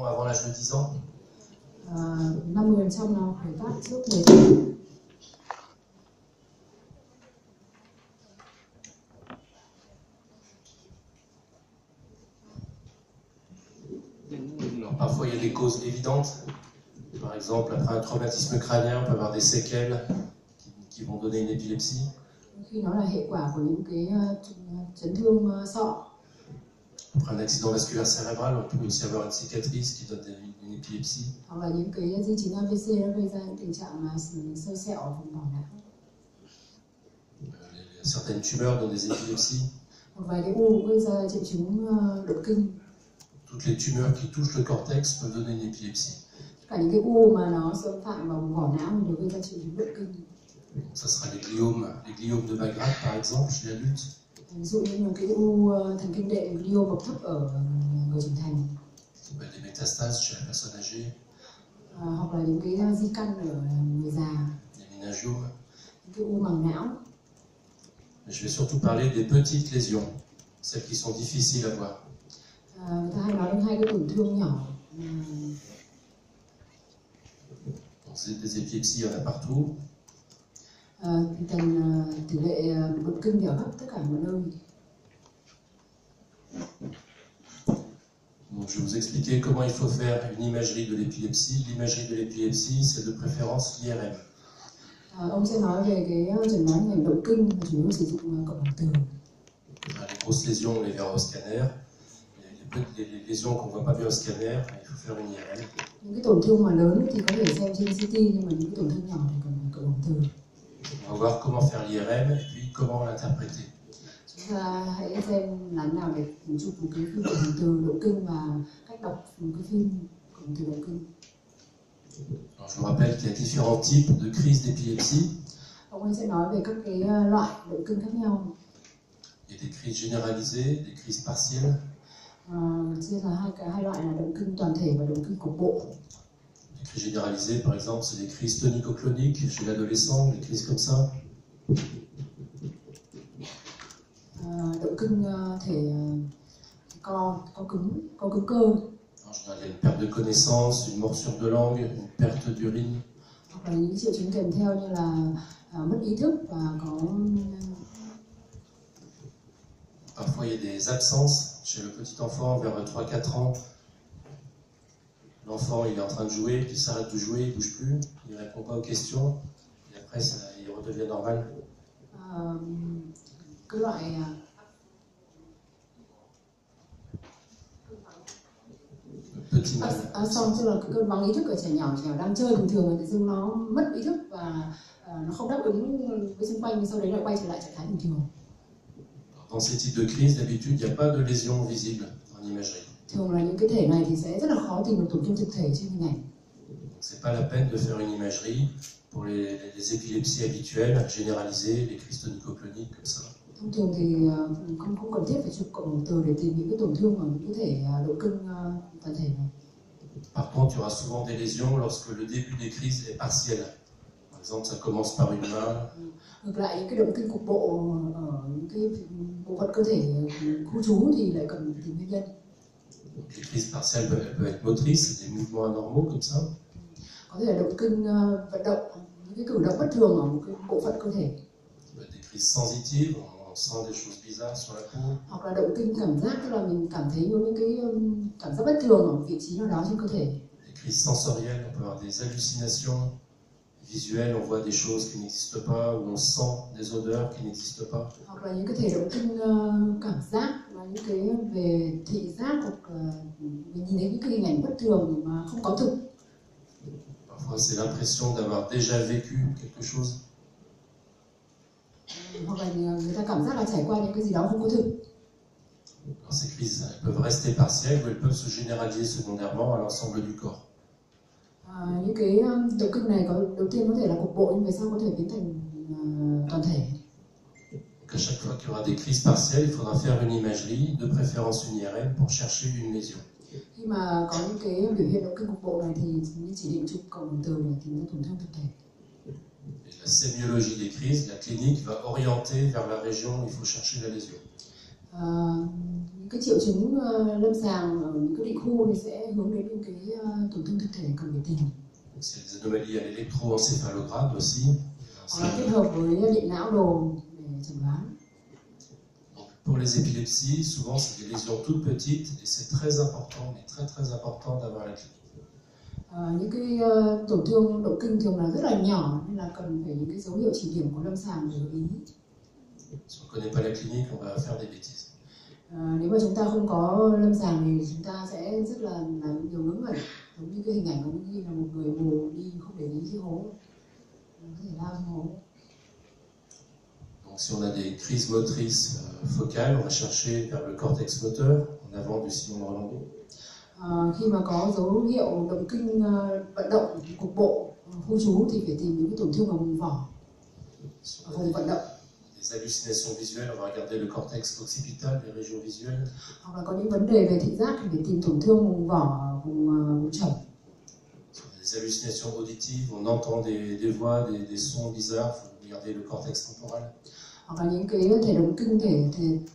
bon avant l'âge de 10 ans. 50% là khởi phát trước 10 tuổi. Alors, parfois, il y a des causes évidentes. Par exemple, après un traumatisme crânien, on peut avoir des séquelles qui vont donner une épilepsie. Khi nó là hệ quả của những cái chấn thương sọ. Après un accident vasculaire cérébral, on peut aussi avoir une cicatrice qui donne une épilepsie. Hoặc là những cái di chứng AVC nó gây ra những tình trạng xơ sẹo ở vùng mỏ não. Certaines tumeurs donnent des épilepsies. Một vài cái u gây ra triệu chứng động kinh. Toutes les tumeurs qui touchent le cortex peuvent donner une épilepsie. Cả những cái u mà nó xâm phạm vào vỏ não đều gây ra triệu chứng động kinh. Ça sera les gliomes de bas grade par exemple chez l'adulte. Ví dụ như những cái u thần kinh đệm, glio bậc thấp ở người trưởng thành. Des métastases chez la personne âgée. Hoặc là những cái di căn ở người già. Des méningiomes. Những cái u màng não. Je vais surtout parler des petites lésions, celles qui sont difficiles à voir. Người ta hay nói đến hai cái tổn thương nhỏ. Des épilepsies, il y en a partout. Tỷ lệ động kinh ở khắp tất cả mọi nơi. Donc, je vais vous expliquer comment il faut faire une imagerie de l'épilepsie. L'imagerie de l'épilepsie, c'est de préférence l'IRM. Ông sẽ nói về cái chẩn đoán hình ảnh động kinh và chủ yếu sử dụng cộng hưởng từ. Les grosses lésions, on les verra au scanner. Les lésions qu'on ne voit pas bien au scanner, il faut faire une IRM. Những cái tổn thương mà lớn thì có thể xem trên CT, nhưng mà những cái tổn thương nhỏ thì cần cộng hưởng từ. On va voir comment faire l'IRM et puis comment l'interpréter. Chúng ta hãy xem làm nào để chụp một cái phim cộng hưởng từ động kinh và cách đọc một cái phim cộng hưởng từ động kinh. Alors, je vous rappelle qu'il y a différents types de crises d'épilepsie. Ông ấy sẽ nói về các cái loại động kinh khác nhau. Il y a des crises généralisées, des crises partielles. Chia ra hai loại là động kinh toàn thể và động kinh cục bộ. Les crises généralisées, par exemple, c'est des crises tonico-cloniques chez l'adolescent, des crises comme ça. Động kinh thể co cứng cơ. En général, il y a une perte de connaissance, une morsure de langue, une perte d'urine. Hoặc là những triệu chứng kèm theo như là mất ý thức và có. Parfois, il y a des absences chez le petit enfant vers 3-4 ans. L'enfant, il est en train de jouer, puis il s'arrête de jouer, il ne bouge plus, il ne répond pas aux questions, et après, il redevient normal. Cái loại xong tức là cái cơn vắng ý thức ở trẻ nhỏ đang chơi bình thường, tự dưng nó mất ý thức và nó không đáp ứng với xung quanh, sau đấy lại quay trở lại trạng thái bình thường. Dans ces types de crises, d'habitude, il n'y a pas de lésion visible en imagerie. Thường là những cái thể này thì sẽ rất là khó tìm được tổn thương thực thể trên hình ảnh. C'est pas la peine de faire une imagerie pour les épilepsies habituelles, généralisées, les crises tonico-cloniques comme ça. Thông thường thì không cần thiết phải chụp cộng hưởng từ để tìm những cái tổn thương ở những cái thể động kinh toàn thể này. Par contre, il y aura souvent des lésions lorsque le début des crises est partiel. Par exemple, ça commence par une main. Ngược lại, những cái động kinh cục bộ ở những cái bộ phận cơ thể khu trú thì lại cần tìm nguyên nhân. Les crises partielles peuvent être motrices, des mouvements anormaux comme ça. Có thể là động kinh vận động, những cái cử động bất thường ở một cái bộ phận cơ thể. Des crises sensitives, on sent des choses bizarres sur la peau. Hoặc là động kinh cảm giác, tức là mình cảm thấy những cái cảm giác bất thường ở một vị trí nào đó trên cơ thể. Des crises sensorielles, on peut avoir des hallucinations visuelles, on voit des choses qui n'existent pas, ou on sent des odeurs qui n'existent pas. Hoặc là những cái thể động kinh cảm giác, và những cái về thị giác, hoặc là mình nhìn thấy những cái hình ảnh bất thường mà không có thực. Parfois, c'est l'impression d'avoir déjà vécu quelque chose. Hoặc là người ta cảm giác là trải qua những cái gì đó không có thực. Alors, ces crises, elles peuvent rester partielles ou elles peuvent se généraliser secondairement à l'ensemble du corps. Những cái động kinh này đầu tiên có thể là cục bộ, nhưng về sau có thể biến thành toàn thể. Donc, à chaque fois qu'il y aura des crises partielles, il faudra faire une imagerie, de préférence une IRM, pour chercher une lésion. Khi mà có những cái biểu hiện động kinh cục bộ này thì chỉ định chụp cộng hưởng từ để tìm ra tổn thương thực thể. Et la sémiologie des crises, la clinique va orienter vers la région où il faut chercher la lésion. Những cái triệu chứng lâm sàng ở những cái định khu thì sẽ hướng đến những cái tổn thương thực thể cần phải tìm. C'est des anomalies à l'électroencéphalogramme aussi. Hoặc là kết hợp với điện não đồ để chẩn đoán. Pour les épilepsies, souvent c'est des lésions toutes petites et c'est très important, mais très important d'avoir la clinique. Những cái tổn thương động kinh thường là rất là nhỏ nên là cần phải những cái dấu hiệu chỉ điểm của lâm sàng để lưu ý. Si on ne connaît pas la clinique, on va faire des bêtises. Nếu mà chúng ta không có lâm sàng thì chúng ta sẽ rất là làm nhiều ngớ ngẩn, giống như cái hình ảnh giống như là một người mù đi không để ý cái hố, có thể lao xuống hố. Donc si on a des crises motrices focales, on va chercher vers le cortex moteur, en avant du sillon Rolando. Khi mà có dấu hiệu động kinh vận động cục bộ khu trú thì phải tìm những cái tổn thương ở vùng vỏ, ở vùng vận động. Des hallucinations visuelles, on va regarder le cortex occipital, les régions visuelles. Hoặc là có những vấn đề về thị giác thì phải tìm tổn thương vùng vỏ, vùng trầm. Des hallucinations auditives, on entend des voix, des sons bizarres, il faut regarder le cortex temporal. Hoặc là những cái thể động kinh thể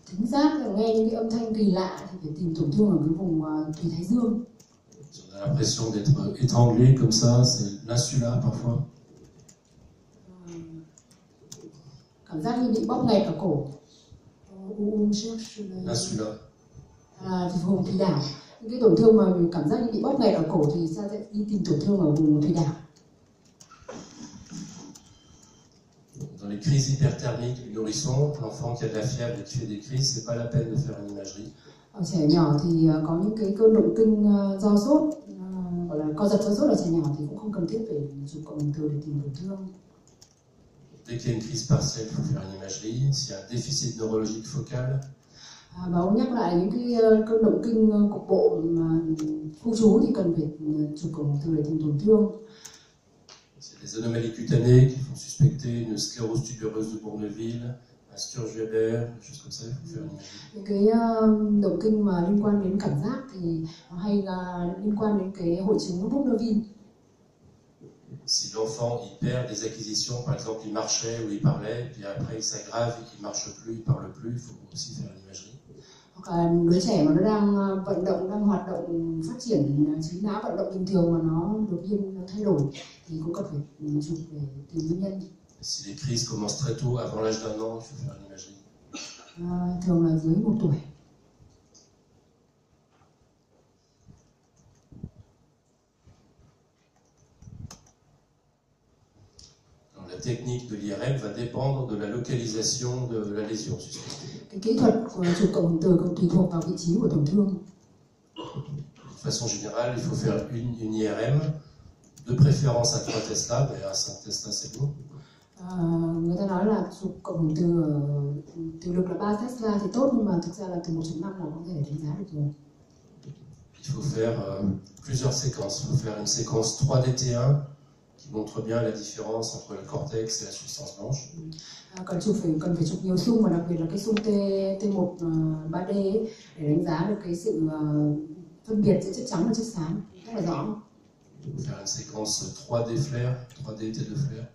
thính giác, nghe những cái âm thanh kỳ lạ thì phải tìm tổn thương ở cái vùng thùy thái dương. Si on a l'impression d'être étranglé comme ça, c'est l'insula parfois. Cảm giác như bị bóp nghẹt ở cổ. L'insula. Thì vùng thùy đảo. Những cái tổn thương mà cảm giác như bị bóp nghẹt ở cổ thì ta sẽ đi tìm tổn thương ở vùng thùy đảo. Dans les crises hyperthermiques du nourrisson, l'enfant qui a de la fièvre et qui fait des crises, c'est pas la peine de faire une imagerie. Ở trẻ nhỏ thì có những cái cơn động kinh do sốt, gọi là co giật do sốt ở trẻ nhỏ thì cũng không cần thiết phải chụp cộng hưởng từ để tìm tổn thương. Dès qu'il y a une crise partielle, il faut faire une imagerie. S'il y a un déficit neurologique focal, Và ông nhắc lại những cái cơn động kinh cục bộ khu trú thì cần phải chụp cộng hưởng từ để tìm tổn thương. c'est des anomalies cutanées qui font suspecter une sclérose tubereuse de Bourneville, un Sturge-Weber, des choses comme ça, il faut faire une imagerie. Những cái động kinh mà liên quan đến cảm giác thì hay liên quan đến cái hội chứng Bourneville. Si l'enfant il perd des acquisitions, par exemple il marchait ou il parlait, puis après il s'aggrave, il ne marche plus, il ne parle plus, il faut aussi faire une imagerie. Hoặc là đứa trẻ mà nó đang vận động, đang hoạt động, phát triển trí não vận động bình thường mà nó đột nhiên nó thay đổi thì cũng cần phải chụp để tìm nguyên nhân. Si les crises commencent très tôt, avant l'âge d'un an, il faut faire une imagerie. Thường là dưới 1 tuổi. La technique de l'IRM va dépendre de la localisation de la lésion suspectée. Cái kỹ thuật của chụp cộng hưởng từ tùy thuộc vào vị trí của tổn thương. De façon générale, il faut faire une IRM, de préférence à 3 Tesla, mais à 5 Tesla c'est bon. Người ta nói là chụp cộng hưởng từ lực là 3 Tesla thì tốt, nhưng mà thực ra là từ 1.5 là có thể đánh giá được rồi. Il faut faire plusieurs séquences. Il faut faire une séquence 3DT1 qui montre bien la différence entre le cortex et la substance blanche. Cần phải chụp nhiều xung, và đặc biệt là cái xung T1 3D ấy, để đánh giá được cái sự phân biệt giữa chất trắng và chất xám rất là rõ. Il faut faire une séquence 3D flare, 3D T2 flare.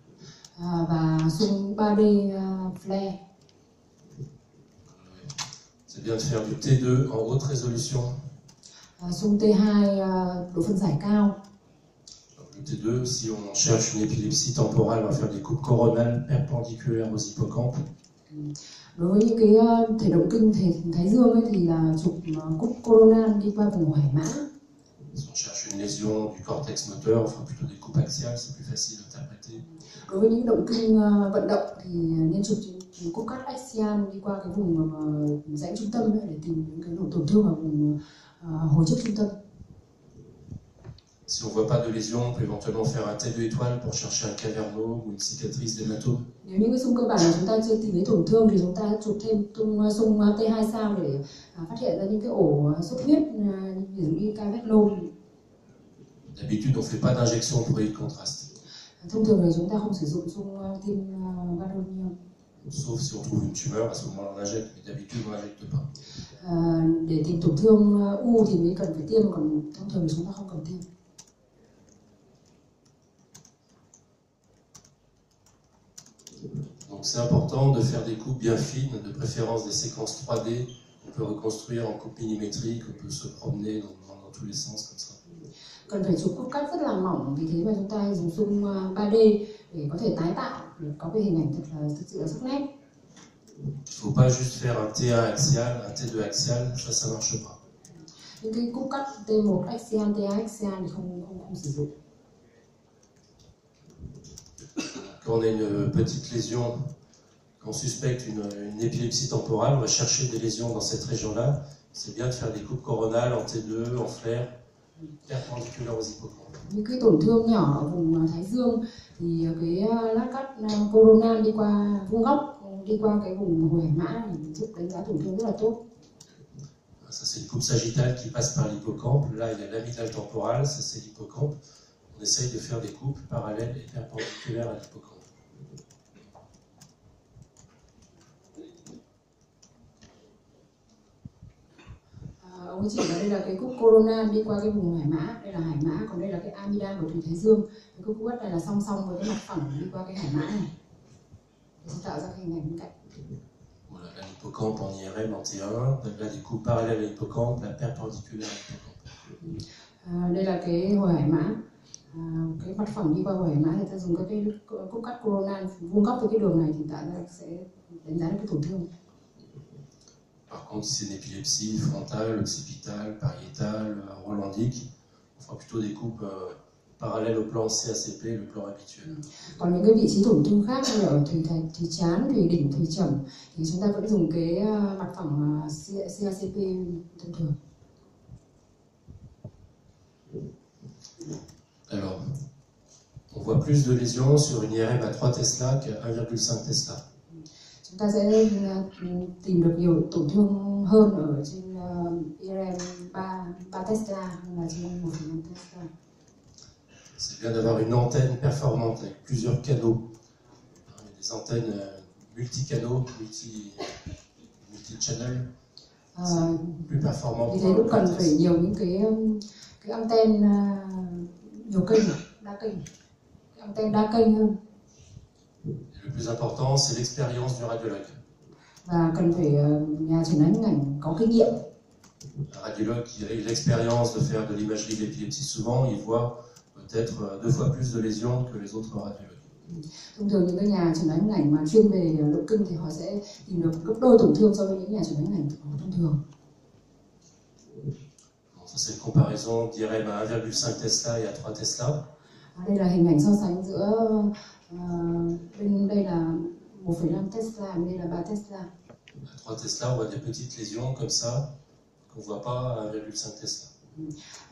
Và xung 3D flare. C'est bien de faire du T2 en haute résolution. Xung T2 độ phân giải cao. Le T2, si on cherche une épilepsie temporale, on va faire des coupes coronales perpendiculaires aux hippocampes. Đối với những cái thể động kinh thể thái dương ấy thì là chụp cúp coronal đi qua vùng hải mã. Si on cherche une lésion du cortex moteur, on fera plutôt des coupes axiales, c'est plus facile à interpréter. Đối với những động kinh vận động thì nên chụp cúp cắt axial đi qua cái vùng rãnh trung tâm để tìm những cái tổn thương ở vùng hồi trước trung tâm. Si on ne voit pas de lésion, on peut éventuellement faire un T2 étoile pour chercher un cavernome ou une cicatrice d'hématome. Nếu những cái xung cơ bản mà chúng ta chưa tìm thấy tổn thương thì chúng ta chụp thêm xung T2 sao để phát hiện ra những cái ổ xuất huyết như cavernome. D'habitude, on ne fait pas d'injection pour y contraste. Thông thường thì chúng ta không sử dụng xung tiêm gadolinium. Sauf si on trouve une tumeur, à ce moment-là on injecte, mais d'habitude on n'injecte pas. Để tìm tổn thương u thì mới cần phải tiêm, còn thông thường thì chúng ta không cần tiêm. Donc c'est important de faire des coupes bien fines, de préférence des séquences 3D On peut reconstruire en coupe millimétrique, on peut se promener dans tous les sens comme ça. Cần phải chụp cốt cách rất là mỏng, vì thế mà chúng ta dùng zoom 3D để có thể tái tạo để có cái hình ảnh thực sự là sắc nét. Il ne faut pas juste faire un T1 axial, un T2 axial, ça marche pas. Những cái cốt cách T1 axial, T2 axial thì không sử dụng. Quand on a une petite lésion, quand on suspecte une épilepsie temporale, on va chercher des lésions dans cette région-là. C'est bien de faire des coupes coronales en T2, en flair, perpendiculaires aux hippocampes. Những cái tổn thương nhỏ ở vùng thái dương thì cái lát cắt coronal đi qua vuông góc, đi qua cái vùng hồi hải mã thì giúp đánh giá tổn thương rất là tốt. Ça c'est une coupe sagittale qui passe par l'hippocampe. Là il y a l'amygdale temporale, ça c'est l'hippocampe. On essaye de faire des coupes parallèles et perpendiculaires à l'hippocampe. Ông chỉ là đây là cái cúc corona đi qua cái vùng hải mã, đây là hải mã, còn đây là cái amidam của thùy thái dương. Cái cúc quất này là song song với cái mặt phẳng đi qua cái hải mã này để tạo ra cái hình ảnh bên cạnh. Voilà, là l'hippocampe en IRM en T1, là des coupes parallèles à l'hippocampe, la perpendiculaire à l'hippocampe. Đây là cái hồi hải mã, cái mặt phẳng đi qua hồi hải mã thì ta dùng các cái cúc cắt corona vuông góc với cái đường này thì tạo ra sẽ đánh giá được cái tổn thương. Par contre, si c'est une épilepsie frontale, occipitale, pariétale, rolandique, on fera plutôt des coupes parallèles au plan CACP, le plan habituel. Còn những cái vị trí tổn thương khác như ở thùy trán, thùy đỉnh, thùy trầm thì chúng ta vẫn dùng cái mặt phẳng CACP thông thường. Alors, on voit plus de lésions sur une IRM à 3 Tesla qu'à 1,5 Tesla. Chúng ta sẽ tìm được nhiều tổn thương hơn ở trên IRM 3 Tesla hơn là trên 1,5 Tesla. C'est bien d'avoir une antenne performante avec plusieurs canaux. Il y a des antennes multicanaux, multi-channel. C'est plus performant. Vì thế cũng cần phải nhiều những cái antenne nhiều kênh, đa kênh, cái antenne đa kênh hơn. Le plus important, c'est l'expérience du radiologue. Và cần phải nhà chẩn đoán hình ảnh có kinh nghiệm. Un radiologue qui a eu l'expérience de faire de l'imagerie d'épilepsie, souvent, il voit peut-être 2 fois plus de lésions que les autres radiologues. Thông thường những cái nhà chẩn đoán hình ảnh mà chuyên về động kinh thì họ sẽ tìm được gấp đôi tổn thương so với những nhà chẩn đoán hình ảnh thông thường. Ça c'est une comparaison d'IRM à 1,5 Tesla et à 3 Tesla. Đây là hình ảnh so sánh giữa bên đây là 1,5 Tesla, bên đây là 3 Tesla. À 3 Tesla, on voit des petites lésions comme ça qu'on ne voit pas à 1,5 Tesla.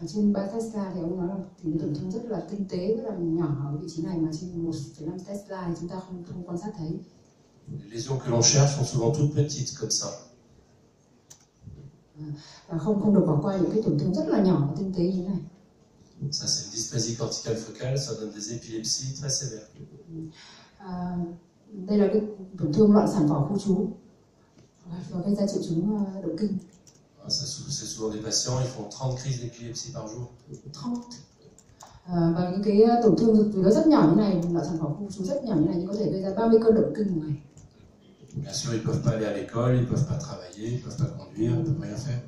Ở trên 3 Tesla thì ông nói là tỷ lệ tổn thương rất là tinh tế, rất là nhỏ ở vị trí này, mà trên 1,5 Tesla thì chúng ta không quan sát thấy. Les lésions que l'on cherche sont souvent toutes petites comme ça. Và không được bỏ qua những cái tổn thương rất là nhỏ và tinh tế như thế này. Ça c'est une dysplasie corticale focale, ça donne des épilepsies très sévères. Đây là cái tổn thương loạn sản vỏ khu trú và gây ra triệu chứng động kinh. C'est souvent des patients, ils font 30 crises d'épilepsie par jour. 30. Và những cái tổn thương dù nó rất nhỏ như này, loạn sản vỏ khu trú rất nhỏ như này nhưng có thể gây ra 30 cơn động kinh một ngày. Bien sûr, ils ne peuvent pas aller à l'école, ils ne peuvent pas travailler, ils ne peuvent pas conduire, ils ne peuvent rien faire.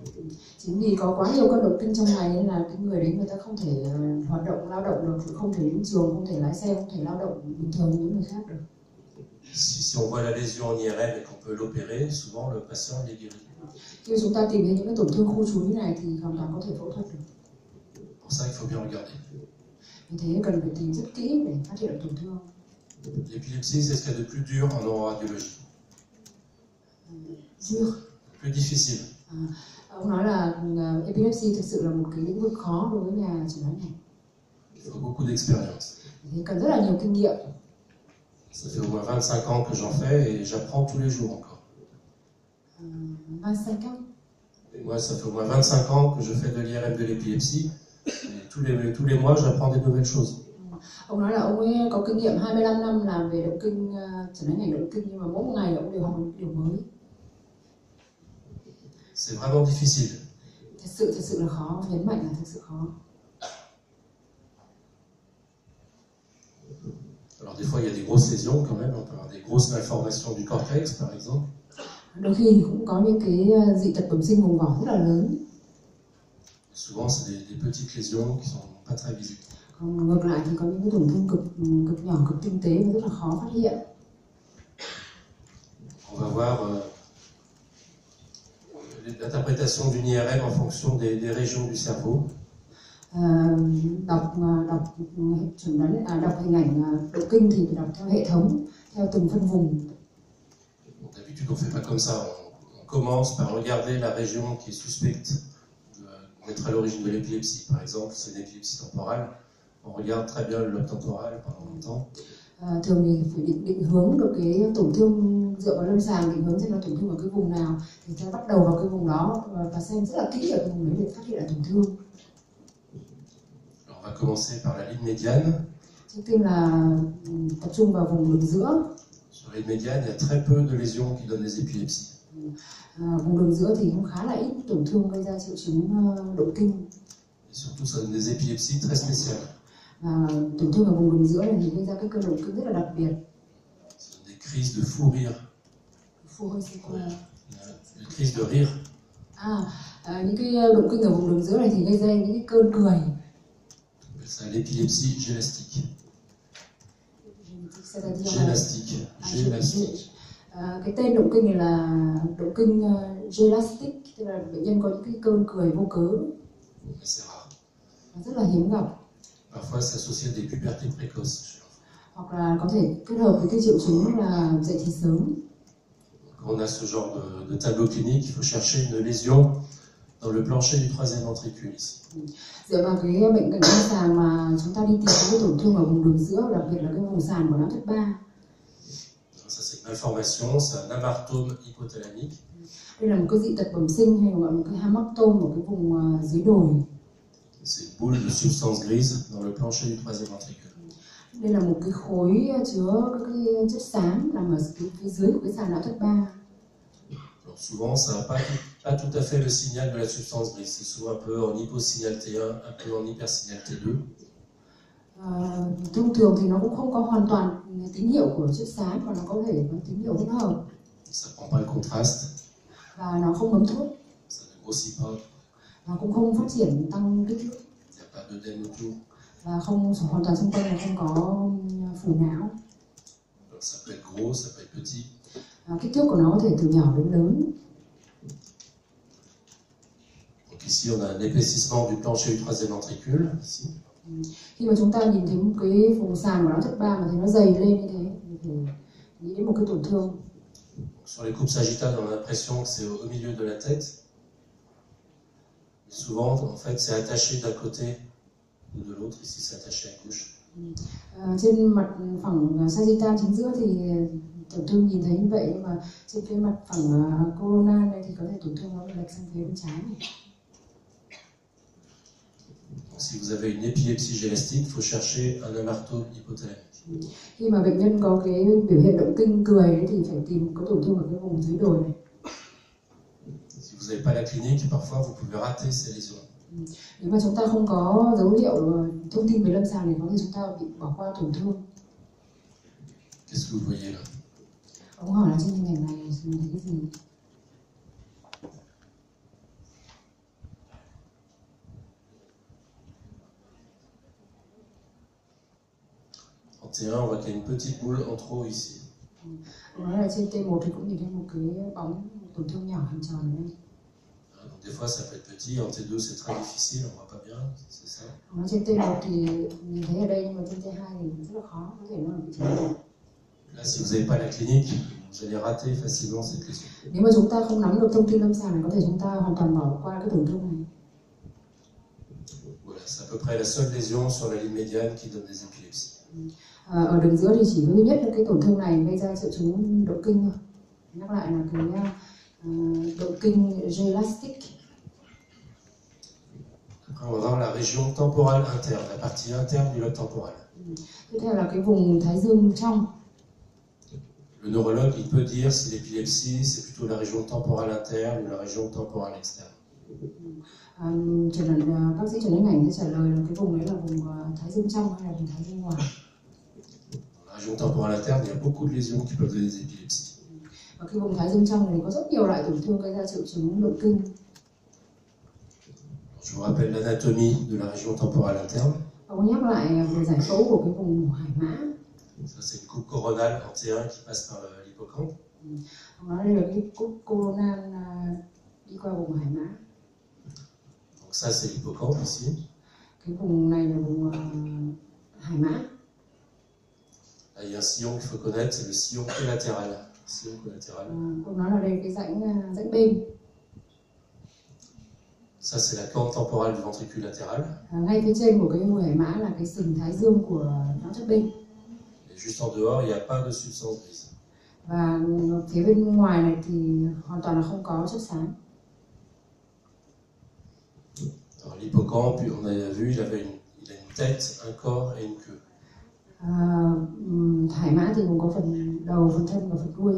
Chính vì có quá nhiều cơn động kinh trong ngày nên là cái người đấy người ta không thể hoạt động, lao động được, không thể đến trường, không thể lái xe, không thể lao động bình thường như những người khác được. Si on voit la lésion en IRM et qu'on peut l'opérer, souvent le patient est guéri. Khi chúng ta tìm thấy những cái tổn thương khu trú như này thì hoàn toàn có thể phẫu thuật được. Pour ça, il faut bien regarder. Vì thế cần phải tìm rất kỹ để phát hiện tổn thương. L'épilepsie, c'est ce qu'il y a de plus dur en neuroradiologie. Dur. Plus difficile. Ông nói là epilepsy thực sự là một cái lĩnh vực khó đối với nhà chẩn đoán này. Il faut beaucoup d'expérience. Thì cần rất là nhiều kinh nghiệm. Ça fait au moins 25 ans que j'en fais et j'apprends tous les jours encore. 25 ans. Et moi, ça fait au moins 25 ans que je fais de l'IRM de l'épilepsie. Et tous les mois, j'apprends des nouvelles choses. Ông nói là ông ấy có kinh nghiệm 25 năm làm về động kinh, chẩn đoán ngành động kinh, nhưng mà mỗi một ngày ông đều học một điều mới. C'est vraiment difficile. Thật sự là khó, nhấn mạnh là thực sự khó. Alors des fois, il y a des grosses lésions quand même. On peut avoir des grosses malformations du cortex, par exemple. Đôi khi thì cũng có những cái dị tật bẩm sinh vùng vỏ rất là lớn. Souvent, c'est des petites lésions qui sont pas très visibles. Còn ngược lại thì có những cái tổn thương cực nhỏ, cực tinh tế và rất là khó phát hiện. On va voir l'interprétation d'une IRM en fonction des régions du cerveau. Đọc hình ảnh độ kinh thì đọc theo hệ thống, theo từng phân vùng. D'habitude, on ne fait pas comme ça. On commence par regarder la région qui est suspecte d'être à l'origine de l'épilepsie. Par exemple, c'est une épilepsie temporale. On regarde très bien le lobe temporal pendant longtemps. Thường thì phải định hướng được cái tổn thương dựa vào lâm sàng, định hướng xem nó tổn thương ở cái vùng nào thì ta bắt đầu vào cái vùng đó và xem rất là kỹ ở cái vùng đấy để phát hiện ra tổn thương. On va commencer par la ligne médiane. Trước tiên là tập trung vào vùng đường giữa. Sur la ligne médiane, il y a très peu de lésions qui donnent des épilepsies. Vùng đường giữa thì cũng khá là ít tổn thương gây ra triệu chứng động kinh. Et surtout, ça donne des épilepsies très spéciales. Tổn thương ở vùng đường giữa này thì gây ra cái cơn động kinh rất là đặc biệt. Ce sont des crises de fou rire. Fou rire, c'est quoi? Des crises de rire. Những cái động kinh ở vùng đường giữa này thì gây ra những cái cơn cười. C'est l'épilepsie gélastique. Gélastique. Cái tên động kinh này là động kinh gélastic, tức là bệnh nhân có những cái cơn cười vô cớ. C'est rare. Rất là hiếm gặp. Parfois, c'est associé à des pubertés précoces. Hoặc là có thể kết hợp với cái triệu chứng là dậy thì sớm. Quand on a ce genre de tableau clinique, il faut chercher une lésion dans le plancher du troisième ventricule ici. Dựa vào cái bệnh cận lâm sàng mà chúng ta đi tìm cái tổn thương ở vùng đường giữa, đặc biệt là cái vùng sàn của não thất ba. Ça c'est une malformation, c'est un amartome hypothalamique. Đây là một cái dị tật bẩm sinh hay gọi là một cái hamartome ở cái vùng dưới đồi. C'est une boule de substance grise dans le plancher du troisième ventricule. Đây là một cái khối chứa các cái chất xám nằm ở phía dưới của cái sàn não thất ba. Alors souvent, ça n'a pas tout à fait le signal de la substance grise. C'est souvent un peu en hyposignal T1, un peu en hypersignal T2. Thông thường thì nó cũng không có hoàn toàn tín hiệu của chất xám mà nó có thể có tín hiệu hỗn hợp. Ça ne prend pas le contraste. Và nó không bấm thuốc. Ça ne grossit pas. Và cũng không phát triển tăng kích thước. Il n'y a pas d'œdème autour. Và không hoàn toàn xung quanh là không có phủ não. Alors, ça peut être gros, ça peut être petit. Kích thước của nó có thể từ nhỏ đến lớn. Donc ici, on a un épaississement du plancher du troisième ventricule. Ici. Khi mà chúng ta nhìn thấy một cái vùng sàn của não thất ba mà thấy nó dày lên như thế thì phải nghĩ đến một cái tổn thương. Sur les coupes sagittales, on a l'impression que c'est au milieu de la tête. Mais souvent, en fait, c'est attaché d'un côté ou de l'autre. Ici, c'est attaché à gauche. Trên mặt phẳng sagittal chính giữa thì tổn thương nhìn thấy như vậy, nhưng mà trên phía mặt phẳng corona này thì có thể tổn thương nó lệch sang phía bên trái này. Si vous avez une épilepsie gélastique, il faut chercher un amartome hypothalamique. Khi mà bệnh nhân có cái biểu hiện động kinh cười ấy, thì phải tìm có tổn thương ở cái vùng dưới đồi này. Si vous n'avez pas la clinique, parfois vous pouvez rater ces lésions. Nếu mà chúng ta không có dấu hiệu thông tin về lâm sàng thì có thể chúng ta bị bỏ qua tổn thương. Qu'est-ce que vous voyez là? Ông hỏi là trên hình ảnh này nhìn thấy cái gì? En T1, on voit qu'il y a une petite boule en trop ici. Nói là trên T1 thì cũng nhìn thấy một cái bóng tổn thương nhỏ hình tròn ở đây. Donc des fois ça peut être petit, en T2 c'est très difficile, on voit pas bien, c'est ça. Nói trên T1 thì nhìn thấy ở đây, nhưng mà trên T2 thì rất là khó, có thể nó ở vị trí này. Là si vous n'avez pas la clinique, vous allez rater facilement cette lésion. Nếu mà chúng ta không nắm được thông tin lâm sàng này, có thể chúng ta hoàn toàn bỏ qua cái tổn thương này. Voilà, c'est à peu près la seule lésion sur la ligne médiane qui donne des épilepsies. Ở đường giữa thì chỉ có duy nhất là cái tổn thương này gây ra triệu chứng động kinh thôi. Nhắc lại là cái động kinh gélastic. Après, on va voir la région temporale interne, la partie interne du lobe temporal. Tiếp theo là cái vùng thái dương trong. Le neurologue, il peut dire si l'épilepsie, c'est plutôt la région temporale interne ou la région temporale externe. Bác sĩ chẩn đoán ảnh sẽ trả lời là cái vùng đấy là vùng thái dương trong hay là vùng thái dương ngoài. Dans la région temporale interne, il y a beaucoup de lésions qui peuvent donner des épilepsies. Và cái vùng thái dương trong này có rất nhiều loại tổn thương gây ra triệu chứng động kinh. Je vous rappelle l'anatomie de la région temporale interne. Và có nhắc lại về giải phẫu của cái vùng hải mã. Ça, c'est une coupe coronale en T1 qui passe par l'hippocampe. Nó đây là cái cúp coronal đi qua vùng hải mã. Donc ça, c'est l'hippocampe ici. Cái vùng này là vùng hải mã. Là, il y a un sillon qu'il faut connaître, c'est le sillon collatéral. Sillon collatéral. Ông nói là đây cái rãnh bên. Ça, c'est la corne temporale du ventricule latéral. Ngay phía trên của cái vùng hải mã là cái sừng thái dương của não chất bên. Et juste en dehors, il n'y a pas de substance grise. Và phía bên ngoài này thì hoàn toàn là không có chất xám. Alors l'hippocampe, on a vu, il a une tête, un corps et une queue. Hải mã thì cũng có phần đầu, phần thân và phần đuôi.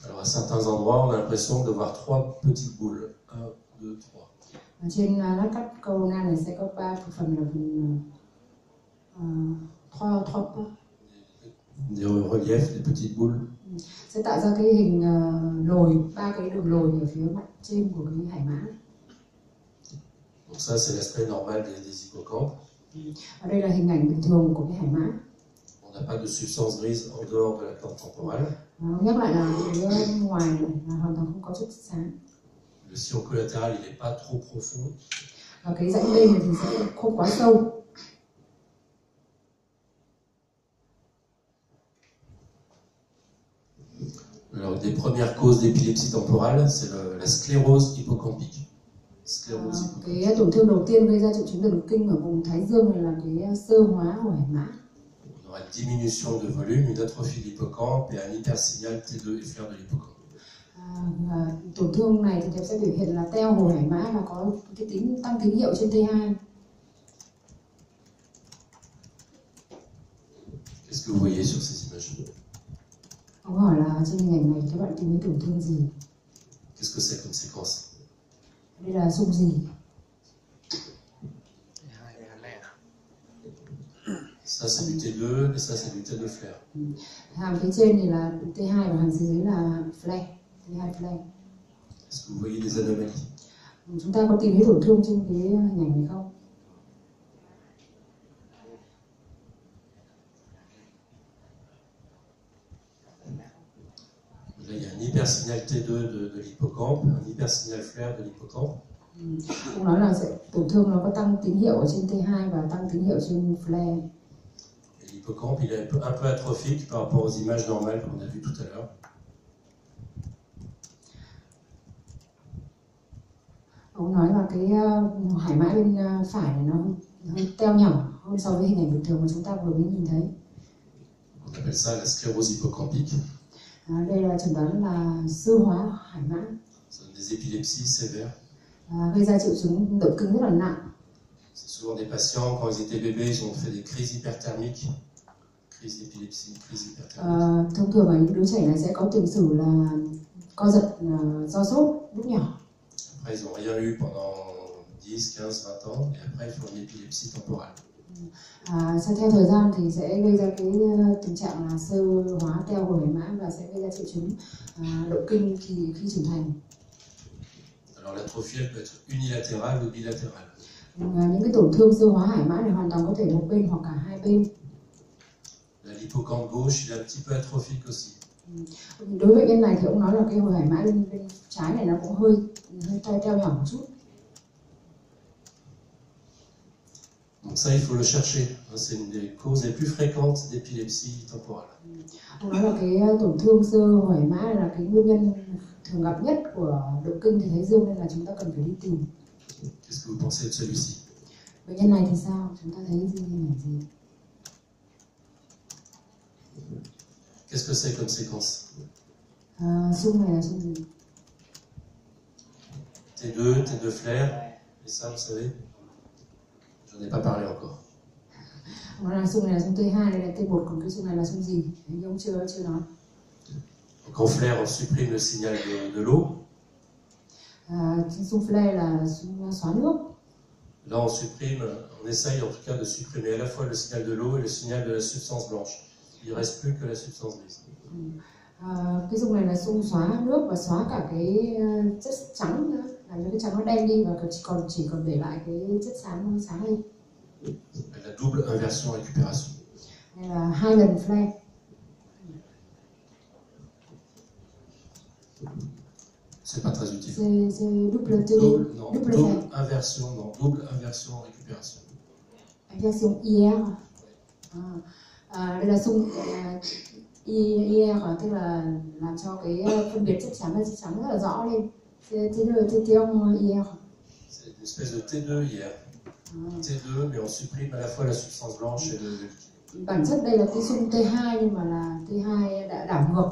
Alors à certains endroits, on a l'impression de voir 3 petites boules. 1, 2, 3. Trên lát cắt corona này sẽ có 3 phần là phần trois. Des reliefs, des petites boules. Sẽ tạo ra cái hình lồi, 3 cái đường lồi ở phía mặt trên của cái hải mã. Donc ça, c'est l'aspect normal des hippocampes. Ở đây là hình ảnh bình thường của cái hải mã. On n'a pas de substance grise en dehors de la corne temporale. Nhắc lại là phía ngoài này là hoàn toàn không có chất xám. Le sillon collatéral, il n'est pas trop profond. Và cái rãnh bên này thì sẽ không quá sâu. Alors, des premières causes d'épilepsie temporale, c'est la sclérose hippocampique. Cái tổn thương đầu tiên gây ra triệu chứng thần kinh ở vùng thái dương này là cái sơ hóa của hải mã. On aura une diminution de volume, une atrophie de l'hippocampe et un hypersignal T2 effleure de l'hippocampe. Tổn thương này thì sẽ biểu hiện là teo hồ hải mã và có cái tăng tín hiệu trên T2. Qu'est-ce que vous voyez sur ces images? Ông hỏi là trên hình ảnh này các bạn tìm thấy tổn thương gì? Qu'est-ce que c'est comme séquence? Đây là xung gì? Ça c'est du T2 et ça c'est du T2 flare. Hàng phía trên thì là T2 và hàng phía dưới là flare, T2 flare. Est-ce que vous voyez des anomalies? Chúng ta có tìm thấy tổn thương trên cái hình ảnh này không? Là, il y a un hypersignal T2 de l'hippocampe, un hypersignal flare de l'hippocampe. Ông nói là sẽ tổn thương nó có tăng tín hiệu ở trên T2 và tăng tín hiệu trên flare. L'hippocampe, il est un peu atrophique par rapport aux images normales qu'on a vues tout à l'heure. Ông nói là cái hải mã bên phải này nó hơi teo nhỏ hơn so với hình ảnh bình thường mà chúng ta vừa mới nhìn thấy. On appelle ça la sclérose hippocampique. Đây là chẩn đoán là sơ hóa hải mã. Ça donne des épilepsies sévères. Gây ra triệu chứng động kinh rất là nặng. C'est souvent des patients, quand ils étaient bébés, ils ont fait des crises hyperthermiques. Crise d'épilepsie, crise hyperthermique. Thông thường là những đứa trẻ này sẽ có tiền sử là co giật do sốt lúc nhỏ. Après, ils n'ont rien eu pendant 10, 15, 20 ans, et après, ils font une épilepsie temporale. Sau theo thời gian thì sẽ gây ra cái tình trạng là sơ hóa teo hồ hải mã và sẽ gây ra triệu chứng động kinh khi trưởng thành. Alors l'atrophie, elle peut être unilatérale ou bilatérale. Những cái tổn thương sơ hóa hải mã này hoàn toàn có thể một bên hoặc cả hai bên. L'hippocampe gauche, il est un petit peu atrophique aussi. Đối với bệnh nhân này thì ông nói là cái hồ hải mã bên trái này nó cũng hơi teo nhỏ một chút. Donc ça, il faut le chercher. C'est une des causes les plus fréquentes d'épilepsie temporale. Ông nói là cái tổn thương sơ hồ hải mã là cái nguyên nhân thường gặp nhất của động kinh thì thái dương nên là chúng ta cần phải đi tìm. Qu'est-ce que vous pensez de celui-ci? Bệnh nhân này thì sao? Chúng ta thấy gì hình ảnh gì? Qu'est-ce que c'est comme séquence? Xung này là xung gì? T2, T2 flare, et ça, vous savez, j'en ai pas parlé encore. Nó là xung này là xung T2, đây là T1, còn cái xung này là xung gì? Thì ông chưa nói. Donc en flare, on supprime le signal de l'eau. Xung flare là xung xóa nước. Là, on essaye en tout cas de supprimer à la fois le signal de l'eau et le signal de la substance blanche. Il ne reste plus que la substance grise. Cái dung này là dung xóa nước và xóa cả cái chất trắng nữa, làm cho cái trắng nó đen đi và chỉ còn để lại cái chất xám nó sáng lên. La double inversion récupération. Đây là 2 lần flare. C'est pas très utile. C'est double inversion, non, double inversion récupération. Inversion IR. Đây là dung IR, tức là làm cho cái phân biệt chất xám và chất trắng rất là rõ lên. C'est IR. C'est une espèce de T2 IR. T2, mais on supprime à la fois la substance blanche et le liquide. Bản chất đây là cái dung T2 nhưng mà là T2 đã đảo ngược,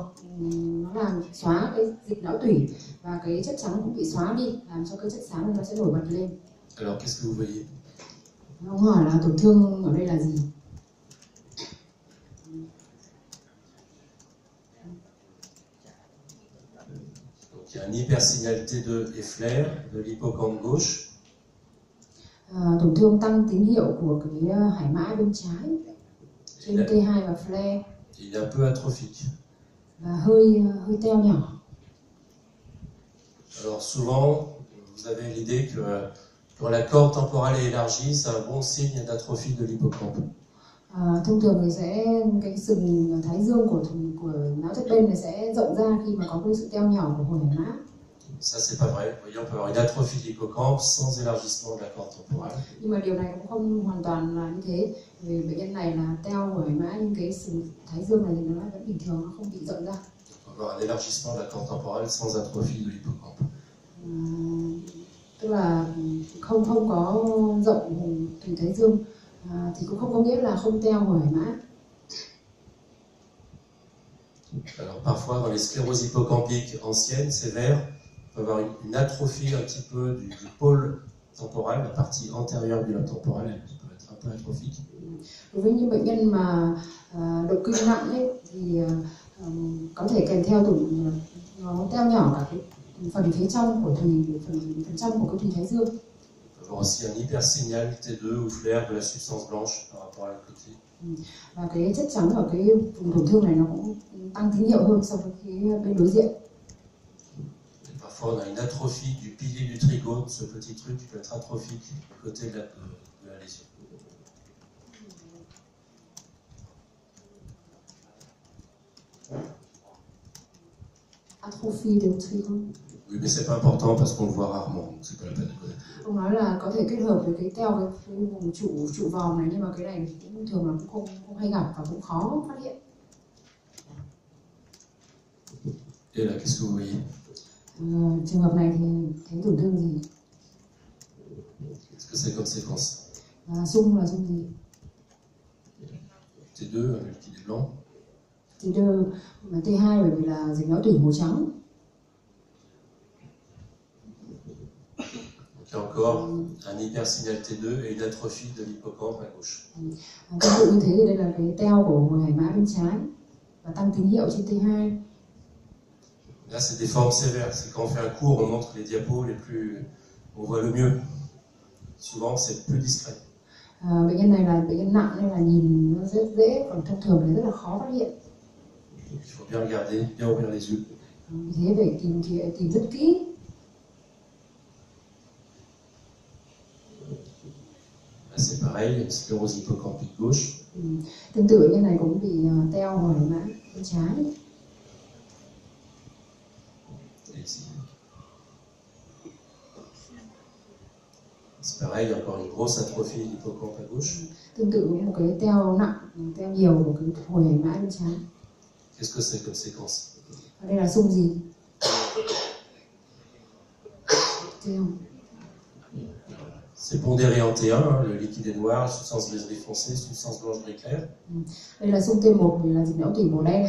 nó làm xóa cái dịch não tủy và cái chất trắng cũng bị xóa đi, làm cho cái chất xám nó sẽ nổi bật lên. Alors qu'est-ce que vous voyez? Ông hỏi là tổn thương ở đây là gì? Donc il y a un hypersignal T2 et flair de l'hippocampe gauche. Tổn thương tăng tín hiệu của cái hải mã bên trái trên T2 và flare. Il est un peu atrophique. Và hơi teo nhỏ. Alors souvent, vous avez l'idée que quand la corde temporale est élargie, c'est un bon signe d'atrophie de l'hippocampe. Thông thường thì cái sừng thái dương của não thất bên này sẽ rộng ra khi mà có cái sự teo nhỏ của hồi hải mã. Ça c'est pas vrai. Vous voyez, on peut avoir une atrophie de l'hippocampe sans élargissement de la corde temporale. Nhưng mà điều này cũng không hoàn toàn là như thế. Vì bệnh nhân này là teo của hải mã nhưng cái sừng thái dương này thì nó vẫn bình thường, nó không bị rộng ra. On peut avoir un élargissement de la corde temporale sans atrophie de l'hippocampe. Tức là không có rộng thùy thái dương thì cũng không có nghĩa là không teo hồi hải mã. Alors parfois dans les scléroses hippocampiques anciennes, sévères, on peut avoir une atrophie un petit peu du pôle temporal, la partie antérieure du lobe temporal, elle peut être un peu atrophique. Đối với những bệnh nhân mà động kinh nặng ấy, thì có thể kèm theo nó teo nhỏ cả cái phần phía trong của phần trong của cái thùy thái dương. On peut avoir aussi un hypersignal T2 ou flair de la substance blanche par rapport à la côté. Và cái chất trắng ở cái vùng tổn thương này nó cũng tăng tín hiệu hơn so với cái bên đối diện. Parfois on a une atrophie du pilier du trigone, ce petit truc qui peut être atrophique du côté de la lésion. Atrophie du trigone. Oui, mais c'est pas important parce qu'on le voit rarement, donc c'est pas la peine de connaître. Ông nói là có thể kết hợp với cái teo cái vùng trụ vòm này, nhưng mà cái này cũng thường là cũng không hay gặp và cũng khó phát hiện. Et là, qu'est-ce que vous voyez? Trường hợp này thì thấy tổn thương gì? Qu'est-ce que c'est comme séquence? Xung là xung gì? T2, un liquide blanc. T2 bởi vì là dịch não tủy màu trắng. Donc il y a encore un hypersignal T2 et une atrophie de l'hippocampe à gauche. Tương tự như thế thì đây là cái teo của hồi hải mã bên trái và tăng tín hiệu trên T2. Là, c'est des formes sévères. C'est quand on fait un cours, on montre les diapos les plus, on voit le mieux. Souvent, c'est plus discret. Bệnh nhân này là bệnh nhân nặng nên là nhìn nó rất dễ, còn thông thường thì rất là khó phát hiện. Il faut bien regarder, bien ouvrir les yeux. Vì thế phải tìm rất kỹ. Là, c'est pareil, une sclérose hippocampique gauche. Tương tự bệnh nhân này cũng bị teo hồi hải mã bên trái. C'est pareil, il y a encore une grosse atrophie de l'hippocampe à gauche. Tương tự với một cái teo nặng, teo nhiều của cái hồi hải mã bên trái. Qu'est-ce que c'est comme séquence? Ở đây là xung gì? Teo. C'est pondéré en T1, le liquide est noir, substance gris foncée, substance blanche gris clair. Đây là xung T1 vì là dịch não tủy màu đen,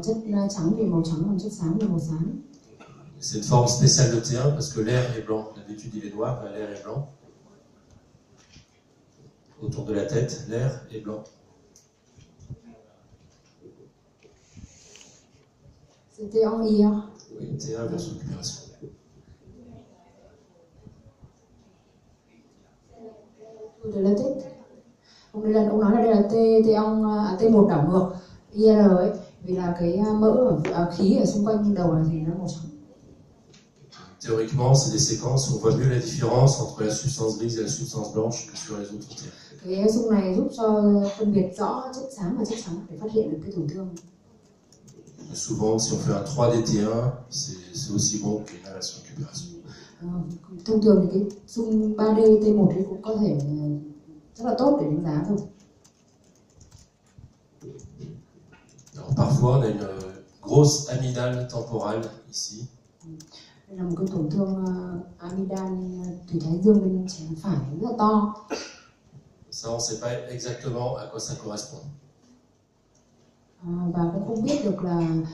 chất trắng thì màu trắng, còn chất xám thì màu xám. C'est une forme spéciale de T1 parce que l'air est blanc. D'habitude il est noir, mais l'air est blanc. Autour de la tête, l'air est blanc. C'était en IR. Oui, T1 version récupération. De la tête. Ông nói là đây là T1 đảo ngược. IR ấy, vì là cái mỡ khí ở xung quanh đầu này thì nó màu trắng. Théoriquement, c'est des séquences où on voit mieux la différence entre la substance grise et la substance blanche que sur les autres terres. Cái xung này giúp cho phân biệt rõ chất xám và chất trắng để phát hiện được cái tổn thương. Souvent, si on fait un 3DT1, c'est aussi bon qu'une inhalation récupération. Thông thường thì cái xung 3D T1 ấy cũng có thể rất là tốt để đánh giá rồi. Alors, parfois, on a une grosse amygdale temporale ici. Đây là một cái tổn thương amygdale thủy thái dương bên trái phải rất là to. Ça, on ne sait pas exactement à quoi ça correspond. Và cũng không biết được là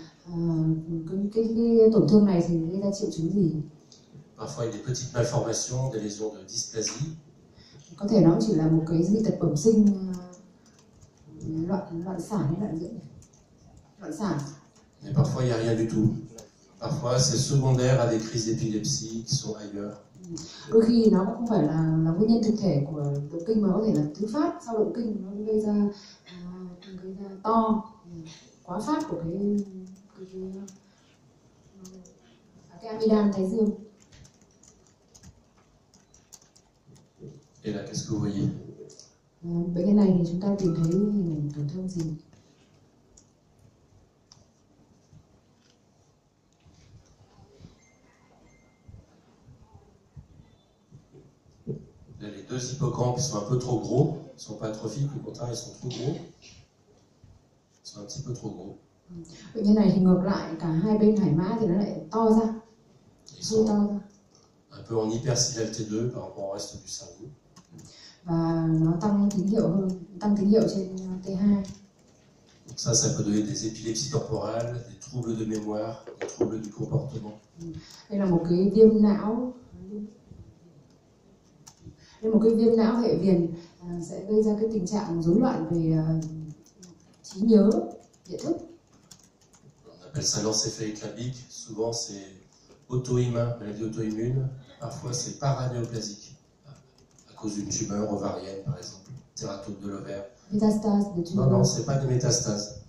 cái tổn thương này thì gây ra triệu chứng gì. Parfois, il y a des petites malformations, des lésions de dysplasie. Có thể nó chỉ là một cái dị tật bẩm sinh, loạn sản hay loạn dưỡng, loạn sản. Mais parfois, il n'y a rien du tout. Parfois, c'est secondaire à des crises d'épilepsie qui sont ailleurs. Đôi khi nó cũng không phải là nguyên nhân thực thể của động kinh mà có thể là thứ phát sau động kinh, nó gây ra to quá phát của cái amygdale thái dương. Et là, qu'est-ce que vous voyez? Bệnh nhân này thì chúng ta tìm thấy hình ảnh tổn thương gì? Là, les deux hippocampes sont un peu trop gros. Ils ne sont pas atrophiques, au contraire, ils sont trop gros. Ils sont un petit peu trop gros. Bệnh nhân này thì ngược lại, cả hai bên hải mã thì nó lại to ra. Ils sont un peu en hypersignal T2 par rapport au reste du cerveau. Và nó tăng tín hiệu trên T2. Donc ça peut donner des épilepsies temporales, des troubles de mémoire, des troubles du comportement. Đây là một cái viêm não. Đây là một cái viêm não hệ viền sẽ gây ra cái tình trạng rối loạn về trí nhớ, nhận thức. On appelle ça l'encéphalite limbique. Souvent c'est auto-immun, maladie auto-immune. Parfois c'est paranéoplasique, à cause d'une tumeur ovarienne par exemple, tératome de l'ovaire. Métastase de tumeur. Non, c'est pas des métastases.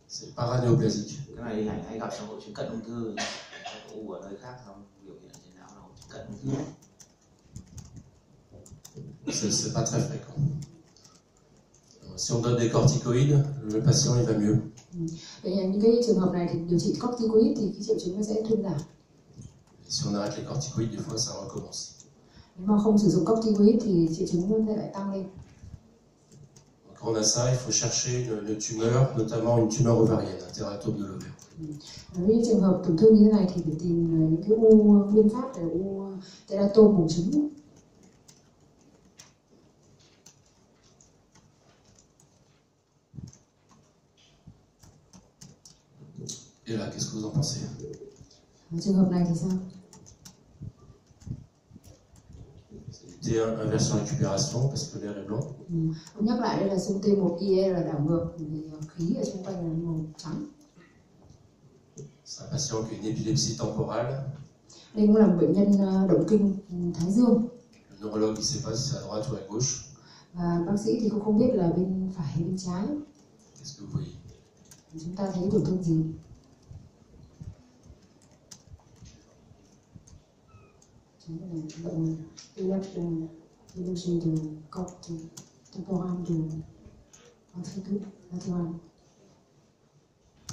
C'est paranéoplasique. Cái này hay gặp trong hội chứng cận ung thư, u ở nơi khác không, biểu hiện trên não là hội chứng cận ung thư. C'est pas très fréquent. Si on donne des corticoïdes, le patient il va mieux. Vậy những cái trường hợp này thì điều trị corticoid thì cái triệu chứng nó sẽ thuyên giảm. Si on arrête les corticoïdes, des fois ça recommence. Nếu mà không sử dụng corticoid thì triệu chứng nó sẽ lại tăng lên. Quand on a ça, il faut chercher une tumeur, notamment une tumeur ovarienne, un tératome de l'ovaire. Với trường hợp tổn thương như thế này thì phải tìm những cái u nguyên phát, là u teratome buồng trứng. Et là, qu'est-ce que vous en pensez? Trường hợp này thì sao? C'est du T1 inversion récupération parce que l'air est blanc. Ông nhắc lại đây là xung T1 IR là đảo ngược vì khí ở xung quanh là màu trắng. C'est un patient qui a une épilepsie temporale. Đây cũng là một bệnh nhân động kinh thái dương. Le neurologue, il ne sait pas si c'est à droite ou à gauche. Và bác sĩ thì cũng không biết là bên phải hay bên trái. Qu'est-ce que vous voyez? Chúng ta thấy tổn thương gì? Chúng ta là động illusion de corte temporale de ventricule latéral.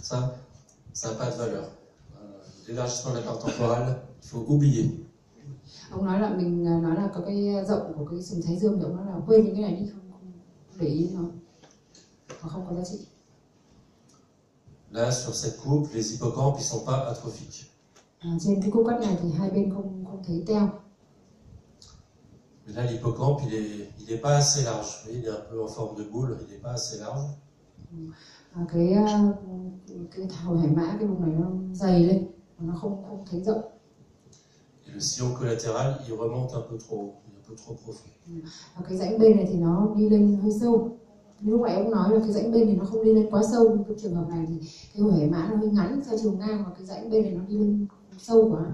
Ça n'a pas de valeur. L'élargissement de la carte temporale, il faut oublier. Ông nói là mình nói là có cái rộng của cái sừng thái dương thì ông nói là quên những cái này đi, không để ý nó, nó không có giá trị. Là, sur cette coupe, les hippocampes, ils sont pas atrophiques. Trên cái cúc cắt này thì hai bên không thấy teo. Mais là, l'hippocampe, il est pas assez large. Vous voyez, il est un peu en forme de boule, il n'est pas assez large. Cái hầu hải mã, cái vùng này nó dày lên, nó không thấy rộng. Et le sillon collatéral, il remonte un peu trop haut, il est un peu trop profond. Cái rãnh bên này thì nó đi lên hơi sâu. Như lúc nãy ông nói là cái rãnh bên thì nó không đi lên quá sâu, nhưng cái trường hợp này thì cái hầu hải mã nó hơi ngắn theo chiều ngang, và cái rãnh bên này nó đi lên sâu quá.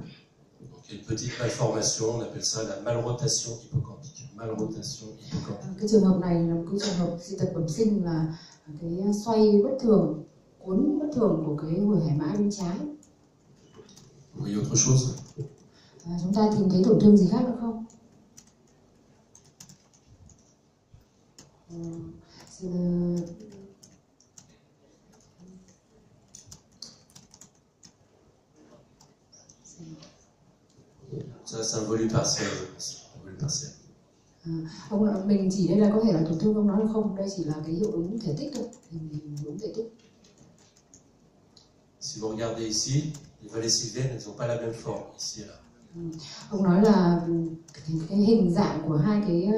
Donc il y a une petite malformation, on appelle ça la malrotation hippocampique. malrotation hippocampe. Cái trường hợp này là một cái trường hợp dị tật bẩm sinh là cái xoay bất thường, cuốn bất thường của cái hồi hải mã bên trái. Vous voyez autre chose? Chúng ta tìm thấy tổn thương gì khác nữa không? Ça, c'est un volute partiel. Un volute partiel. Mình chỉ đây là có thể là tổn thương ông nói là không, đây chỉ là cái hiệu ứng thể tích thôi, hiệu ứng thể tích. Si vous regardez ici, les vallées sylviennes, elles n'ont pas la même forme ici et là. Ông nói là cái hình dạng của hai cái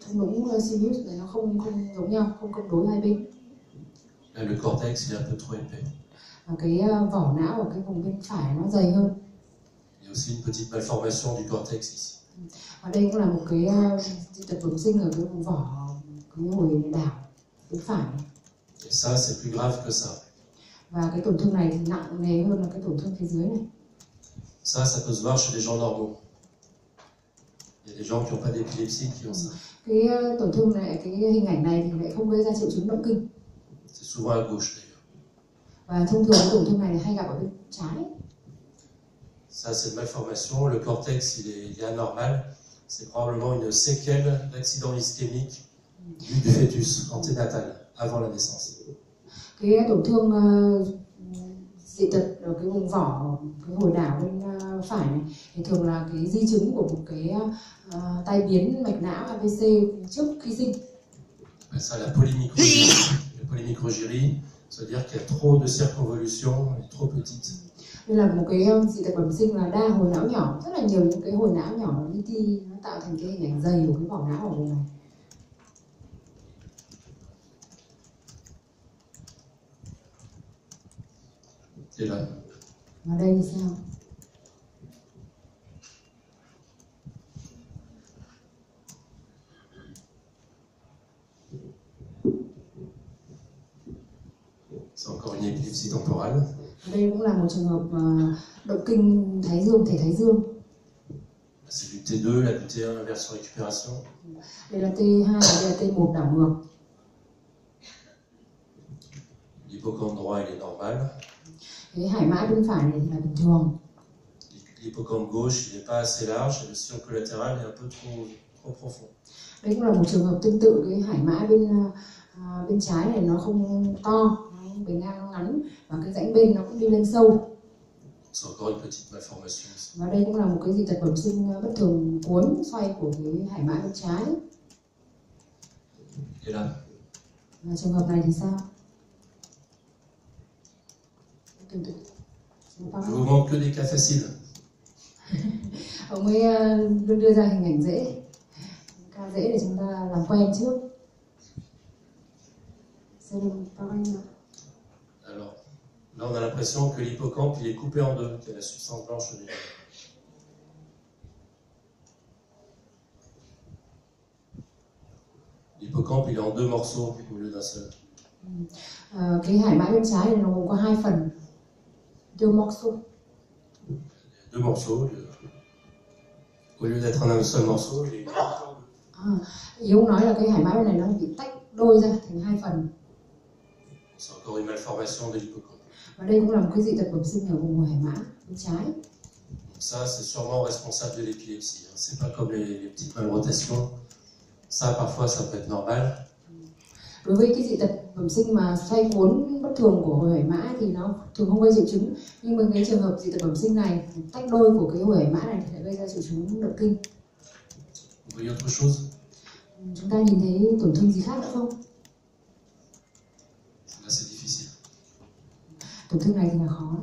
thung lũng Sirius này nó không giống nhau, không cân đối hai bên. Là, le cortex il est un peu trop épais. Và cái vỏ não ở cái vùng bên phải nó dày hơn. Il y a aussi une petite malformation du cortex ici. Ở đây cũng là một cái dị tật bẩm sinh ở cái vùng vỏ, cái hồi đảo bên phải. Et ça, c'est plus grave que ça. Và cái tổn thương này thì nặng nề hơn là cái tổn thương phía dưới này. Ça peut se voir chez les gens normaux. Il y a des gens qui n'ont pas d'épilepsie qui ont ça. Cái tổn thương này, cái hình ảnh này thì lại không gây ra triệu chứng động kinh. C'est souvent à gauche d'ailleurs. Và thông thường cái tổn thương này hay gặp ở bên trái. Ça, c'est une malformation. Le cortex, il est anormal. C'est probablement une séquelle d'accident ischémique du fœtus anténatal, avant la naissance. Cái tổn thương dị tật ở cái vùng vỏ, cái hồi đảo bên phải này thì thường là cái di chứng của một cái tai biến mạch não AVC trước khi sinh. Ça, la polymicrogyrie. La polymicrogyrie, c'est-à-dire qu'il y a trop de circonvolutions et trop petites. Đây là một cái dị tật bẩm sinh là đa hồi não nhỏ, rất là nhiều những cái hồi não nhỏ nó li nó tạo thành cái hình ảnh dày của cái vỏ não ở vùng này. Et là, Và đây thì sao? c'est encore une épilepsie temporale. Đây cũng là một trường hợp động kinh thái dương, thể thái dương. C'est du T2, là du T1 inversion récupération. Đây là T2 và đây là T1 đảo ngược. L'hippocampe droit, il est normal. Cái hải mã bên phải này thì là bình thường. L'hippocampe gauche, il n'est pas assez large et le sillon collatéral est un peu trop profond. Đây cũng là một trường hợp tương tự, cái hải mã bên trái này nó không to, bề ngang nó ngắn và cái rãnh bên nó cũng đi lên sâu. C'est encore une petite malformation ici. Và đây cũng là một cái dị tật bẩm sinh bất thường cuốn xoay của cái hải mã bên trái. Et là, Và trường hợp này thì sao? Tương tự. je vous montre que des cas faciles. Ông ấy luôn đưa ra hình ảnh dễ, ca dễ để chúng ta làm quen trước. Alors, là, on a l'impression que l'hippocampe, il est coupé en deux, qu'il y a la substance blanche au milieu. L'hippocampe, il est en deux morceaux au lieu d'un seul. Cái hải mã bên trái này nó gồm có hai phần, deux morceaux. Deux morceaux, au lieu d'être un seul morceau, il est... Ý ông nói là cái hải mã bên này nó bị tách đôi ra thành hai phần. C'est encore une malformation de l'hippocampe. Và đây cũng là một cái dị tật bẩm sinh ở vùng hải mã bên trái. Ça, c'est sûrement responsable de l'épilepsie. C'est pas comme les petites malrotations. Ça, parfois, ça peut être normal. Đối với cái dị tật bẩm sinh mà xoay cuốn bất thường của hồi hải mã thì nó thường không gây triệu chứng, nhưng mà cái trường hợp dị tật bẩm sinh này tách đôi của cái hồi hải mã này thì lại gây ra triệu chứng động kinh. Vous voyez autre chose? Chúng ta nhìn thấy tổn thương gì khác nữa không? Là, c'est difficile. Tổn thương này thì là khó.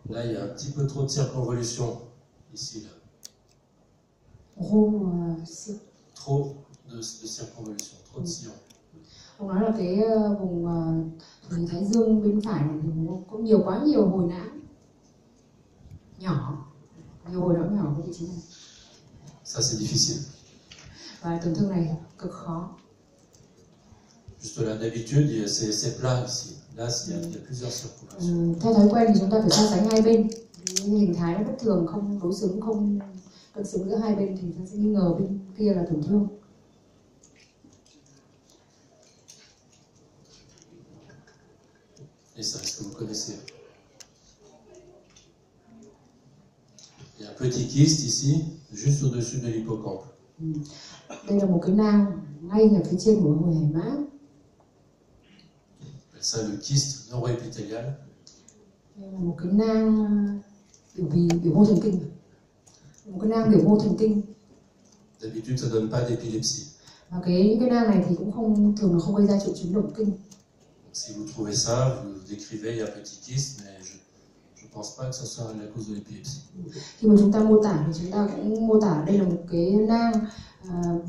Là, il y a un petit peu trop de circonvolution. Ici, là. Trop de circonvolution, trop de sillon. Ông nói là cái vùng thùy thái dương bên phải này thì nó có quá nhiều hồi não nhỏ, nhiều hồi não nhỏ cái vị trí này. Ça, c'est difficile. Và tổn thương này cực khó. Juste là, d'habitude, c'est plat ici. Là, il y a plusieurs circulations. Theo thói quen thì chúng ta phải so sánh hai bên. Cái hình thái nó bất thường, không đối xứng, không cân xứng giữa hai bên thì ta sẽ nghi ngờ bên kia là tổn thương. Et ça, est-ce que vous connaissez? Il y a un petit kyste ici, juste au-dessus de l'hippocampe. Đây là một cái nang ngay ở phía trên của hồi hải mã. Ça, le kyste neuroépithélial. Đây là một cái nang biểu mô thần kinh. Một cái nang biểu mô thần kinh. D'habitude, ça donne pas d'épilepsie. Và những cái nang này thì cũng thường là không gây ra triệu chứng động kinh. Si vous trouvez ça, vous décrivez, il y a un petit kyste, mais je ne pense pas que ça soit la cause de l'épilepsie. Khi mà chúng ta mô tả thì chúng ta cũng mô tả đây là một cái nang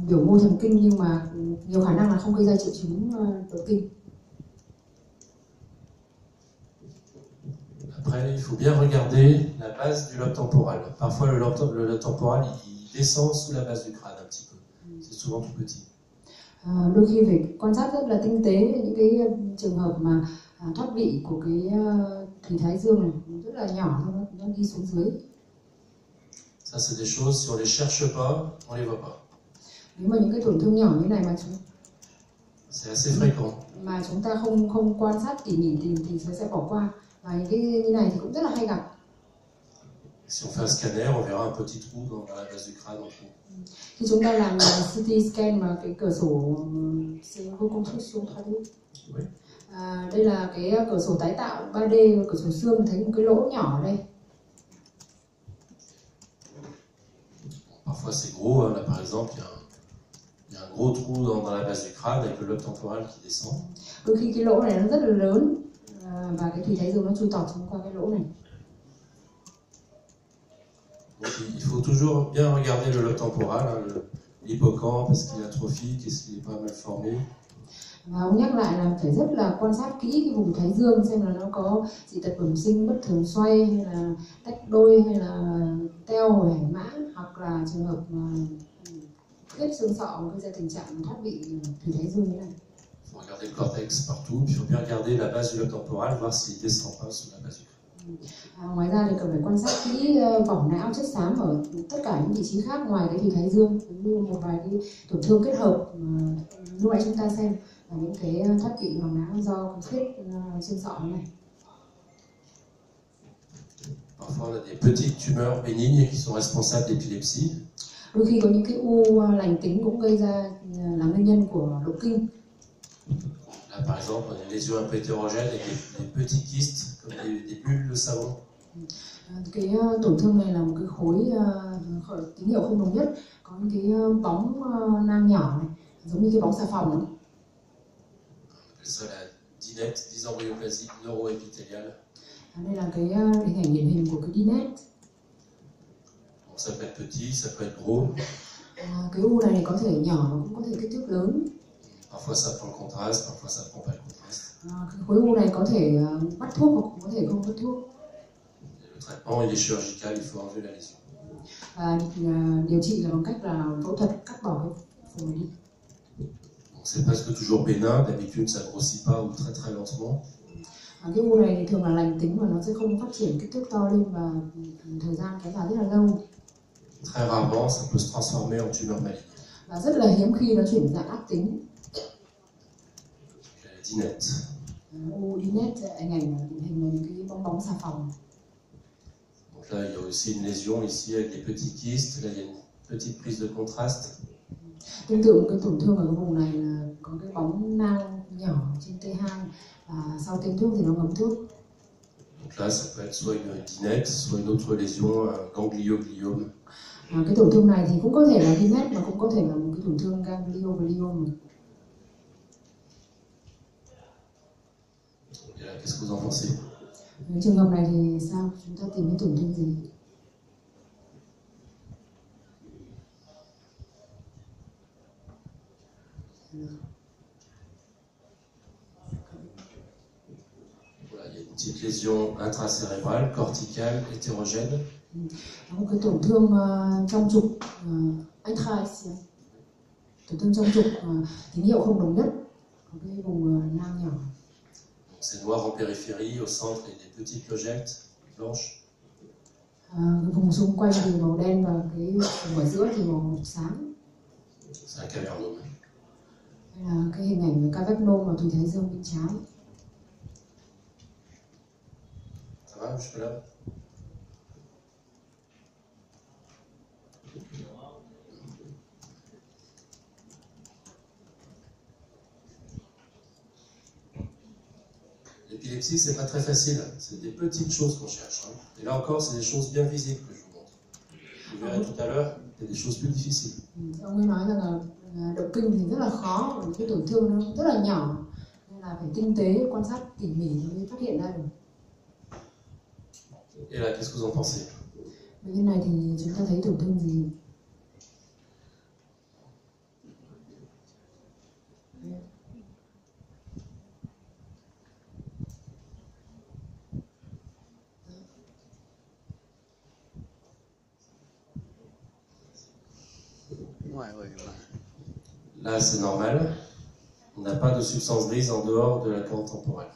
biểu mô thần kinh, nhưng mà nhiều khả năng là không gây ra triệu chứng động kinh. Après, il faut bien regarder la base du lobe temporal. Parfois, le lobe temporal, il descend sous la base du crâne un petit peu. C'est souvent tout petit. Đôi khi phải quan sát rất là tinh tế những cái trường hợp mà thoát vị của cái thùy thái dương này rất là nhỏ, nó đi xuống dưới. Ça, c'est des choses, si on les cherche pas, on les voit pas. Nếu mà những cái tổn thương nhỏ như này c'est assez fréquent. Mà chúng ta không quan sát tỉ mỉ thì sẽ bỏ qua. Và những cái như này thì cũng rất là hay gặp. Si on fait un scanner, on verra un petit trou dans la base du crâne en haut. Khi chúng ta làm CT scan mà cái cửa sổ reconstruction 3D. Oui. Đây là cái cửa sổ tái tạo 3D, cửa sổ xương, thấy một cái lỗ nhỏ ở đây. Parfois c'est gros, là par exemple, il y a un gros trou dans la base du crâne avec le lobe temporal qui descend. Đôi khi cái lỗ này nó rất là lớn và cái thùy thái dương nó chui tọt xuống qua cái lỗ này. Donc il faut toujours bien regarder le lobe temporal, l'hippocampe, est-ce qu'il est atrophique, est-ce qu'il est pas mal formé. Và ông nhắc lại là phải rất là quan sát kỹ cái vùng thái dương xem là nó có dị tật bẩm sinh, bất thường xoay hay là tách đôi hay là teo hồi hải mã, hoặc là trường hợp khuyết xương sọ gây ra tình trạng thoát vị thùy thái dương như này. Il faut regarder le cortex partout, puis il faut bien regarder la base du lobe temporal, voir s'il descend pas sous la base du crâne. Ngoài ra thì cần phải quan sát kỹ vỏ não chất xám ở tất cả những vị trí khác ngoài cái thùy thái dương, như một vài cái tổn thương kết hợp lúc nãy chúng ta xem là những cái thoát vị vỏ não do khuyết xương sọ này. Parfois on a des petites tumeurs bénignes qui sont responsables d'épilepsie. Đôi khi có những cái u lành tính cũng gây ra là nguyên nhân của động kinh. Là par exemple, on a une lésion un peu hétérogène avec des petits kystes comme des bulles de savon. Cái tổn thương này là một cái khối tín hiệu không đồng nhất, có những cái bóng nang nhỏ này, giống như cái bóng xà phòng ấy. Ça la dinette, dysembryoplastie neuroépithéliale. Đây là cái hình ảnh điển hình của cái dinette. Ça peut être petit, ça peut être gros. Cái u này có thể nhỏ và cũng có thể kích thước lớn. Parfois ça prend le contraste, parfois ça prend pas le contraste. Cái khối u này có thể bắt thuốc hoặc cũng có thể không bắt thuốc. Le traitement il est chirurgical, il faut enlever la lésion. Điều trị là bằng cách là phẫu thuật cắt bỏ cái phù này đi. Donc c'est presque toujours bénin, d'habitude ça grossit pas ou très très lentement. Cái u này thì thường là lành tính và nó sẽ không phát triển kích thước to lên và thời gian kéo dài rất là lâu. Très rarement ça peut se transformer en tumeur maligne. Và rất là hiếm khi nó chuyển dạng ác tính. Dinette. U dinette, hình ảnh hình là những cái bong bóng xà phòng. Donc là il y a aussi une lésion ici avec des petits kystes, là il y a une petite prise de contraste. Tương tự cái tổn thương ở cái vùng này là có cái bóng nang nhỏ trên T2 và sau tiêm thuốc thì nó ngấm thuốc. Donc là ça peut être soit une dinette, soit une autre lésion, un gangliogliome. Cái tổn thương này thì cũng có thể là dinette mà cũng có thể là một cái tổn thương gangliogliome. Qu'est-ce que vous en pensez? Với trường hợp này thì sao? Chúng ta tìm cái tổn thương gì? Voilà, il y a une petite lésion intracérébrale, corticale, hétérogène. Một cái tổn thương trong trục intrahepatic, tổn thương trong trục tín hiệu không đồng nhất, có cái vùng nang nhỏ. C'est noir en périphérie, au centre il y a des petites logettes blanches. Cái vùng xung quanh thì màu đen và cái vùng ở giữa thì màu xám. C'est un cavernome. Đây là cái hình ảnh cavernome ở thùy thái dương bên trái. Ça va jusque là? L'épilepsie, c'est pas très facile. C'est des petites choses qu'on cherche. Hein. Et là encore, c'est des choses bien visibles que je vous montre. Vous verrez tout à l'heure, il y a des choses plus difficiles. Ông ấy nói rằng là động kinh thì rất là khó, và cái tổn thương nó rất là nhỏ, nên là phải tinh tế quan sát tỉ mỉ mới phát hiện ra được. Et là, qu'est-ce que vous en pensez? Bệnh nhân này thì chúng ta thấy tổn thương gì? Là, c'est normal. On n'a pas de substance grise en dehors de la corde temporale.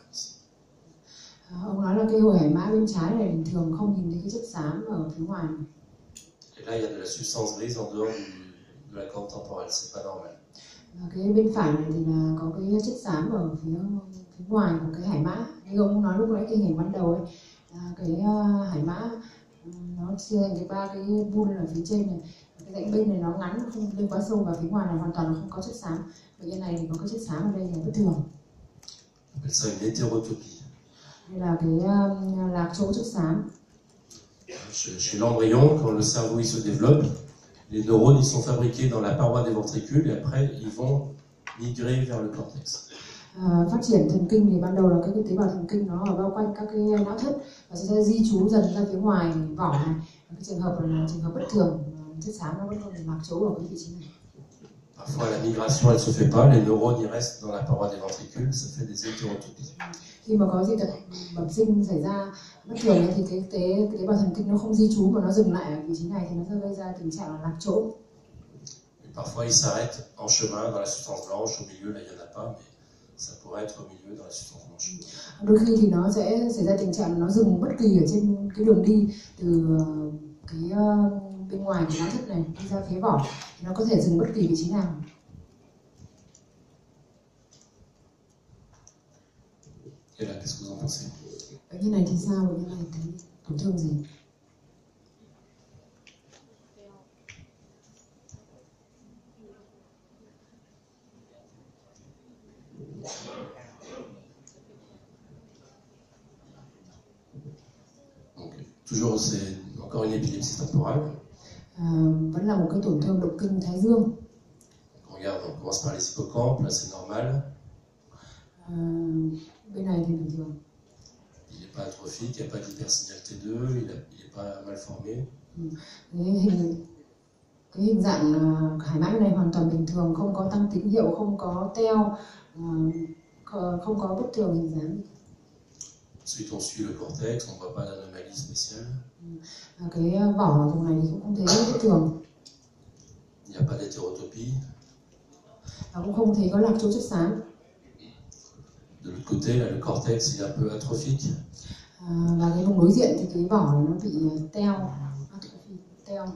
Ông nói là cái hồi hải mã bên trái này bình thường không nhìn thấy cái chất xám ở phía ngoài. Et là, il y a de la substance grise en dehors de la corde temporale. C'est pas normal. Và cái bên phải này thì là có cái chất xám ở phía ngoài của cái hải mã. Như ông nói lúc nãy cái hình ban đầu ấy, cái hải mã nó chia thành cái ba cái bun ở phía trên này, cái rãnh bên này nó ngắn, không lên quá sâu, và phía ngoài này hoàn toàn nó không có chất xám. Bệnh nhân này thì có cái chất xám ở đây là bất thường. On appelle ça une hétérotopie. Đây là cái lạc chỗ chất xám. Chez l'embryon, quand le cerveau il se développe, les neurones ils sont fabriqués dans la paroi des ventricules et après ils vont migrer vers le cortex. Phát triển thần kinh thì ban đầu là các cái tế bào thần kinh nó ở bao quanh các cái não thất và sẽ di trú dần ra phía ngoài vỏ này. Cái trường hợp này là trường hợp bất thường, chất xám nó vẫn còn lạc chỗ ở cái vị trí này. Parfois la migration elle se fait pas, les neurones ils restent dans la paroi des ventricules, ça fait des hétérotopies. Khi mà có dị tật bẩm sinh xảy ra bất thường thì cái tế bào thần kinh nó không di trú mà nó dừng lại ở vị trí này thì nó sẽ gây ra tình trạng là lạc chỗ. Parfois il s'arrête en chemin dans la substance blanche, au milieu là il y en a pas, mais ça pourrait être au milieu dans la substance blanche. Đôi khi thì nó sẽ xảy ra tình trạng nó dừng bất kỳ ở trên cái đường đi từ cái bên ngoài của não thất này đi ra phía vỏ, thì nó có thể dừng bất kỳ vị trí nào. Et là, qu'est-ce que vous en pensez? Bệnh nhân này thì sao? Bệnh nhân này thấy tổn thương gì? Donc, toujours, c'est encore une épilepsie temporale. Vẫn là một cái tổn thương động kinh thái dương. On regarde, on commence par les hippocampes, là c'est normal. Bên này thì bình thường. Il n'est pas atrophique, il n'y a pas d'hypersignal T2, il n'est pas mal formé. Cái hình dạng hải mã này hoàn toàn bình thường, không có tăng tín hiệu, không có teo, không có bất thường hình dáng. Ensuite on suit le cortex, on ne voit pas d'anomalie spéciale. Cái vỏ vùng này thì cũng không thấy bất thường. Il n'y a pas d'hétérotopie. Và cũng không thấy có lạc chỗ chất xám. De l'autre côté, là, le cortex il est un peu atrophique. Và cái vùng đối diện thì cái vỏ này nó bị teo, teo.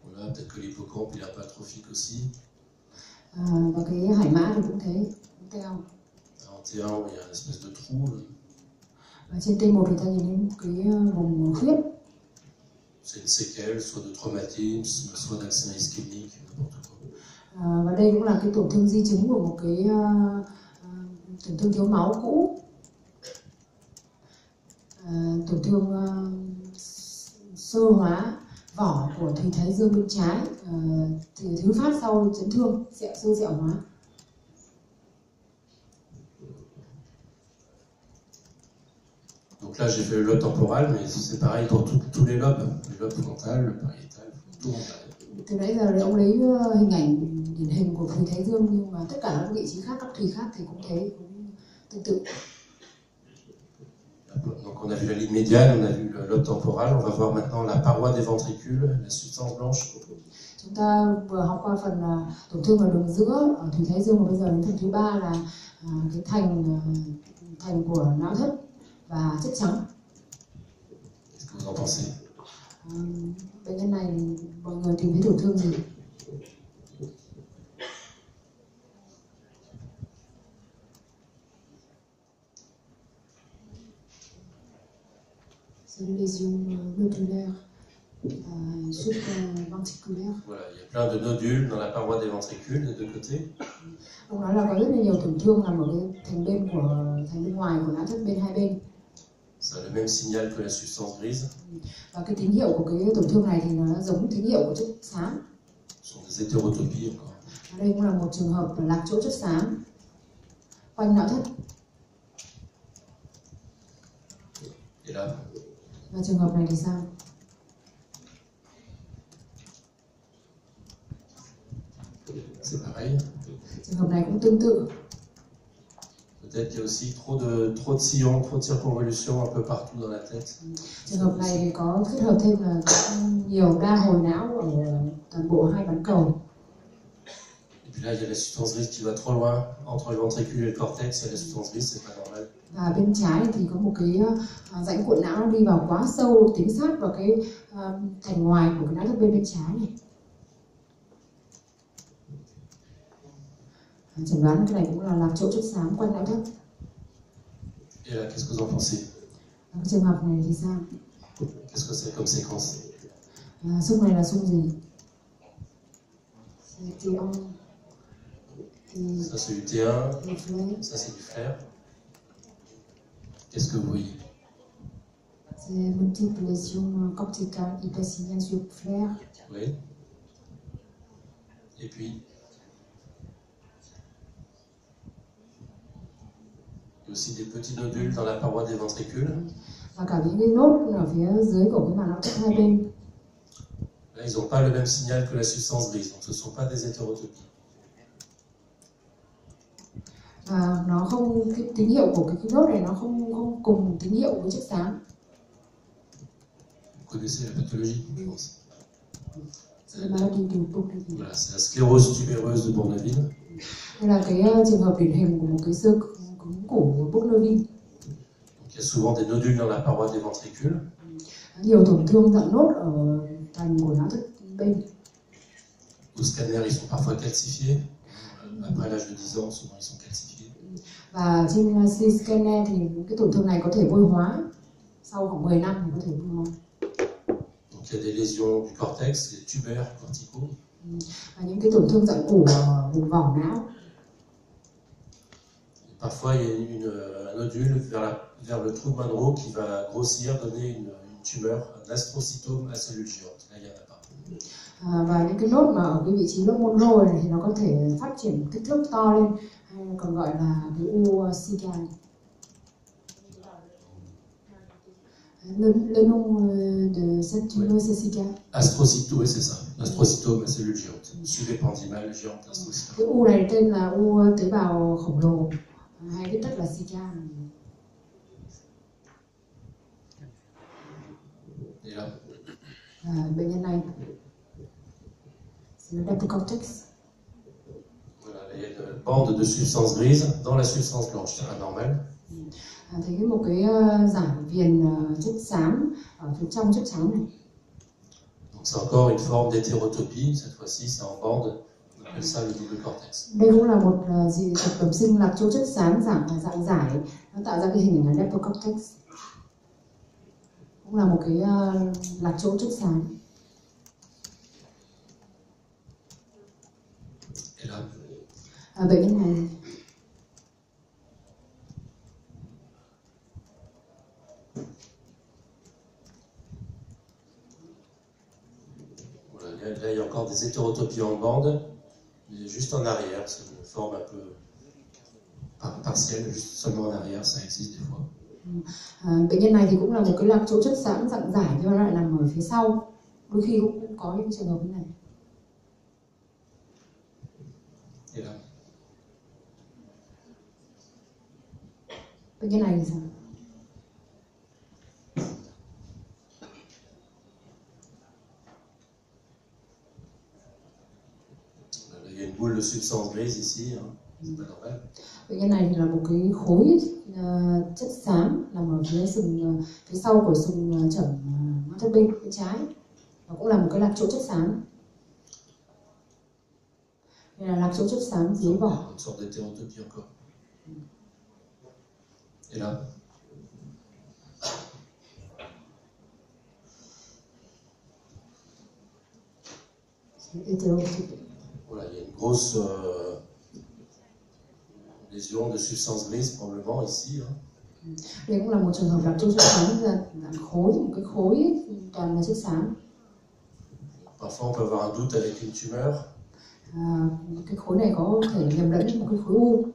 Voilà, peut-être que l'hippocampe il est un peu atrophique aussi. Và cái hải mã thì cũng thấy teo. En T1 il y a une espèce de trou. Và trên T1 thì ta nhìn thấy cái vùng khuyết. C'est une séquelle, soit de traumatisme, soit d'accident ischémique, n'importe quoi. Và đây cũng là cái tổn thương di chứng của một cái tổn thương thiếu máu cũ, tổn thương sơ hóa vỏ của thùy thái dương bên trái, thứ phát sau chấn thương sơ sẹo hóa. Donc là j'ai fait le lobe temporal, mais c'est pareil pour tous les lobes frontal, le pariétal, tout regarder. Từ nãy giờ thì ông lấy hình ảnh điển hình của thùy thái dương, nhưng mà tất cả các vị trí khác, các thùy khác thì cũng thấy cũng tương tự. Donc on a vu la ligne médiane, on a vu le lobe temporal, on va voir maintenant la paroi des ventricules, la substance blanche. Chúng ta vừa học qua phần tổn thương ở đường giữa ở thùy thái dương, và bây giờ đến phần thứ ba là cái thành thành của não thất và chất trắng. Qu'est-ce que vous en pensez? Bệnh nhân này mọi người tìm thấy tổn thương gì? C'est une lésion nodulaire subventriculaire. Voilà, il y a plein de nodules dans la paroi des ventricules des deux côtés. Ông nói là có rất là nhiều tổn thương nằm ở cái thành bên ngoài của não thất bên hai bên. Ça a le même signal que la substance grise. Và cái tín hiệu của cái tổn thương này thì nó giống tín hiệu của chất xám. Ce sont des hétérotopies encore. Đây cũng là một trường hợp lạc chỗ chất xám quanh não thất. Et là, Và trường hợp này thì sao? c'est pareil. Trường hợp này cũng tương tự. Peut-être qu'il y a aussi trop de sillons, trop de circonvolutions un peu partout dans la tête. Trường hợp này thì có kết hợp thêm là nhiều đa hồi não ở toàn bộ hai bán cầu. Et puis là, il y a la substance grise qui va trop loin entre le ventricule et le cortex. Et la substance grise, c'est pas normal. Và bên trái thì có một cái rãnh cuộn não nó đi vào quá sâu, tiến sát vào cái thành ngoài của cái não thất bên trái này. Chẩn đoán cái này cũng là lạc chỗ chất xám quanh não thất. Et là, qu'est-ce que vous en pensez? Cái trường hợp này thì sao? Qu'est-ce que c'est comme séquence? Xung này là xung gì? C'est T1. Ça, c'est du T1. Le flair. Ça, c'est du flair. Qu'est-ce que vous voyez? C'est multiple lésions corticales hypersigniales sur flair. Oui. Et puis, il y a aussi des petits nodules dans la paroi des ventricules. Và cả những cái nốt ở phía dưới của cái màng não thất hai bên. Là, ils n'ont pas le même signal que la substance grise, donc ce ne sont pas des hétérotopies. Và nó không, cái tín hiệu của cái nốt này nó không cùng tín hiệu với chất xám. Vous connaissez la pathologie, je pense. C'est la maladie du Bourneville. Voilà, c'est la sclérose tubereuse de Bourneville. Đây là cái trường hợp điển hình của một cái xơ cứng cổ của Bourneville. Donc, il y a souvent des nodules dans la paroi des ventricules. Nhiều tổn thương dạng nốt ở thành của não thất bên. Au scanner, ils sont parfois calcifiés. Après l'âge de 10 ans, souvent ils sont calcifiés. Và trên CT scanner thì cái tổn thương này có thể vôi hóa. Sau khoảng 10 năm thì có thể vôi hóa. Donc il y a des lésions du cortex, des tumeurs corticaux. Và những cái tổn thương dạng ủ ở vùng vỏ não. Et parfois il y a un nodule vers le trou de Monro qui va grossir, donner une tumeur, un astrocytome à cellules géantes. Là, il n'y en a pas. Và những cái nốt mà ở cái vị trí lỗ Monro này thì nó có thể phát triển kích thước to lên, hay còn gọi là cái u Siga. Le nom de cette tumeur c'est Siga. Astrocytome, oui c'est ça. Astrocytome à cellules géantes. Subépandymale géante astrocytome. Cái u này tên là u tế bào khổng lồ, hay viết tắt là Siga. Et là, Bệnh nhân này c'est le cortex. voilà, là, il y a une bande de substance grise dans la substance blanche, c'est anormal. Thấy một cái giải viền chất xám ở phía trong chất trắng này. Donc c'est encore une forme d'hétérotopie, cette fois-ci c'est en bande, on appelle ça le double cortex. Đây cũng là một dị tật bẩm sinh lạc chỗ chất xám dạng giải, nó tạo ra cái hình ảnh là double cortex. Cũng là một cái lạc chỗ chất xám. Et là, Bệnh nhân này voilà, là il y a encore des hétérotopies en bande, mais juste en arrière, c'est une forme un peu partielle, juste seulement en arrière, ça existe des fois. Bệnh nhân này thì cũng là một cái lạc chỗ chất xám dạng giải nhưng mà lại nằm ở phía sau. Đôi khi cũng có những trường hợp như này. Et là, Bệnh nhân này thì sao? il y a une boule de substance grise ici. Hein. C'est pas normal. Bệnh nhân này thì là một cái khối chất xám nằm ở phía sừng, phía sau của sừng chẩm ngón thất bên trái, và cũng là một cái lạc chỗ chất xám. Đây là lạc chỗ chất xám dưới vỏ. Une sorte d'hétérotopie encore. Et là, Hétérotopie. voilà, il y a une grosse lésion de substance grise probablement ici. Hein. Đây cũng là một trường hợp lạc chỗ chất xám, là khối, một cái khối toàn là chất xám. Parfois on peut avoir un doute avec une tumeur. Cái khối này có thể nhầm lẫn với một cái khối u.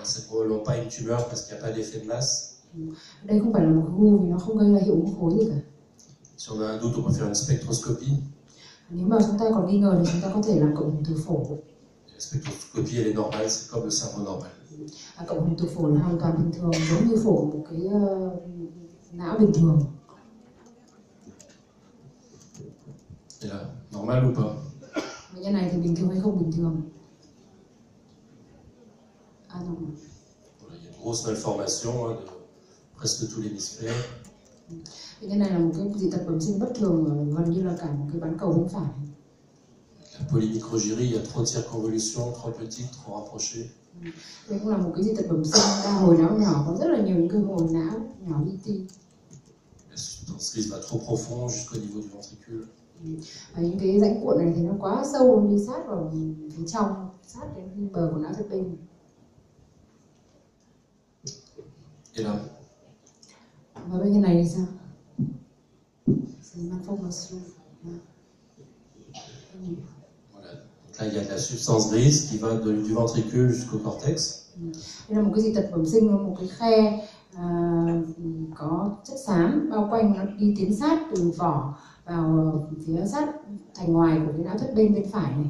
C'est probablement pas une tumeur parce qu'il n'y a pas d'effet de masse. Đây không phải là một cái u vì nó không gây ra hiệu ứng khối gì cả. Si on a un doute, on peut faire une spectroscopie. Nếu mà chúng ta còn nghi ngờ thì chúng ta có thể làm cộng hưởng từ phổi. La spectroscopie, elle est normale, c'est comme le cerveau normal. Cộng hưởng từ phổi là hoàn toàn bình thường, giống như phổi một cái não bình thường. Et là, normal ou pas? Bệnh nhân này thì bình thường hay không bình thường? Non. Voilà, il y a une grosse malformation hein, de presque tout l'hémisphère. Bệnh nhân này là một cái dị tật bẩm sinh bất thường ở gần như là cả một cái bán cầu bên phải. La polymicrogyrie, il y a trop de circonvolutions, trop petites, trop rapprochées. Đây cũng là một cái dị tật bẩm sinh đa hồi não nhỏ, có rất là nhiều những cái hồi não nhỏ li ti. La substance grise va trop profond jusqu'au niveau du ventricule. Và những cái rãnh cuộn này thì nó quá sâu, đi sát vào phía trong, sát đến bờ của não thất bên. Et là, Và bệnh nhân này thì sao? C'est une malformation. voilà. Donc là, il y a de la substance grise qui va du ventricule jusqu'au cortex. Đây là một cái dị tật bẩm sinh, một cái khe có chất xám bao quanh, nó đi tiến sát từ vỏ vào phía sát thành ngoài của cái não thất bên phải này.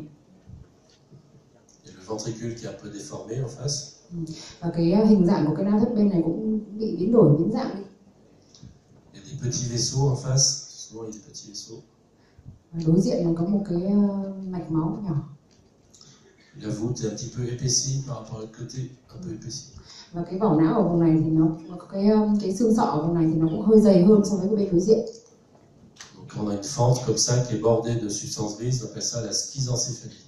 Il y a le ventricule qui est un peu déformé en face. Và cái hình dạng của cái não thất bên này cũng bị biến đổi, biến dạng đi. Il y a des petits vaisseaux en face, souvent il y a des petits vaisseaux. Và đối diện là có một cái mạch máu nhỏ. La voûte est un petit peu épaissie par rapport à l'autre côté, un peu épaissie. Và cái vỏ não ở vùng này thì nó có cái xương sọ ở vùng này thì nó cũng hơi dày hơn so với cái bên đối diện. Donc on a une fente comme ça qui est bordée de substance grise, on appelle ça la schizencéphalie.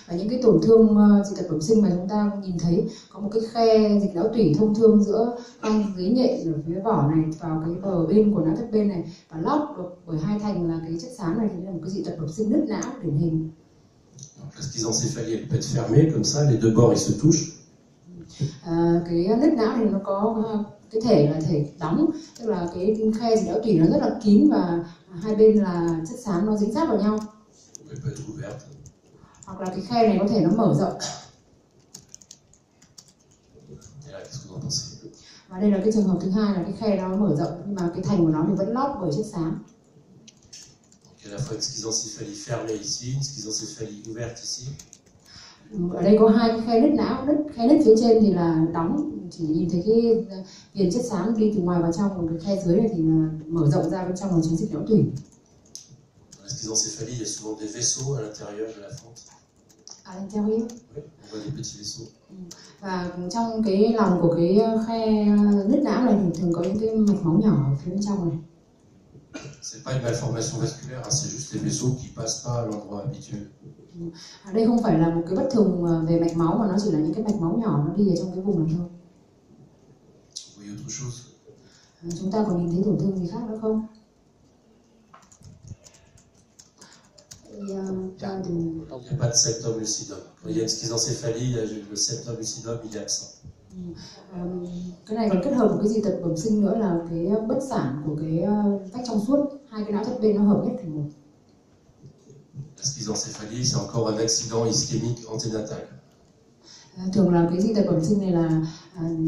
Và những cái tổn thương dị tật bẩm sinh mà chúng ta nhìn thấy có một cái khe dịch não tủy thông thương giữa răng dưới nhện ở phía vỏ này vào cái bờ bên của não thất bên này, và lót được bởi hai thành là cái chất xám này, thì là một cái dị tật bẩm sinh nứt não điển hình. Donc la schizencéphalie elle peut être fermée comme ça, les deux bords ils se touchent. Cái nứt não thì nó có cái thể là thể đóng, tức là cái khe dịch não tủy nó rất là kín và hai bên là chất xám nó dính sát vào nhau. Elle peut être ouverte. Hoặc là cái khe này có thể nó mở rộng. Et là, qu'est-ce que vous en pensez? Và đây là cái trường hợp thứ hai, là cái khe nó mở rộng nhưng mà cái thành của nó thì vẫn lót bởi chất xám. Donc il y a à la fois une schizencéphalie fermée ici, une schizencéphalie ouverte ici. Ở đây có hai cái khe nứt não, khe nứt phía trên thì là đóng, chỉ nhìn thấy cái viền chất xám đi từ ngoài vào trong, còn cái khe dưới này thì là mở rộng ra bên trong là chứa dịch não tủy. La schizencéphalie, il y a souvent des vaisseaux à l'intérieur de la fente. À l'intérieur. Oui, on voit des petits vaisseaux. Và trong cái lòng của cái khe nứt não này thì thường có những cái mạch máu nhỏ ở phía bên trong này. C'est pas une malformation vasculaire, hein, c'est juste les vaisseaux qui passent pas à l'endroit habituel. Đây không phải là một cái bất thường về mạch máu mà nó chỉ là những cái mạch máu nhỏ nó đi ở trong cái vùng này thôi. Vous voyez autre chose? Chúng ta còn nhìn thấy tổn thương gì khác nữa không? Il n'y a pas de septum lucidum. Quand il y a une schizencéphalie, le septum lucidum il est absent. Cái này còn kết hợp một cái dị tật bẩm sinh nữa là cái bất sản của cái vách trong suốt, hai cái não thất bên nó hợp nhất thành một. La schizencéphalie, c'est encore un accident ischémique anténatal. Thường là cái dị tật bẩm sinh này là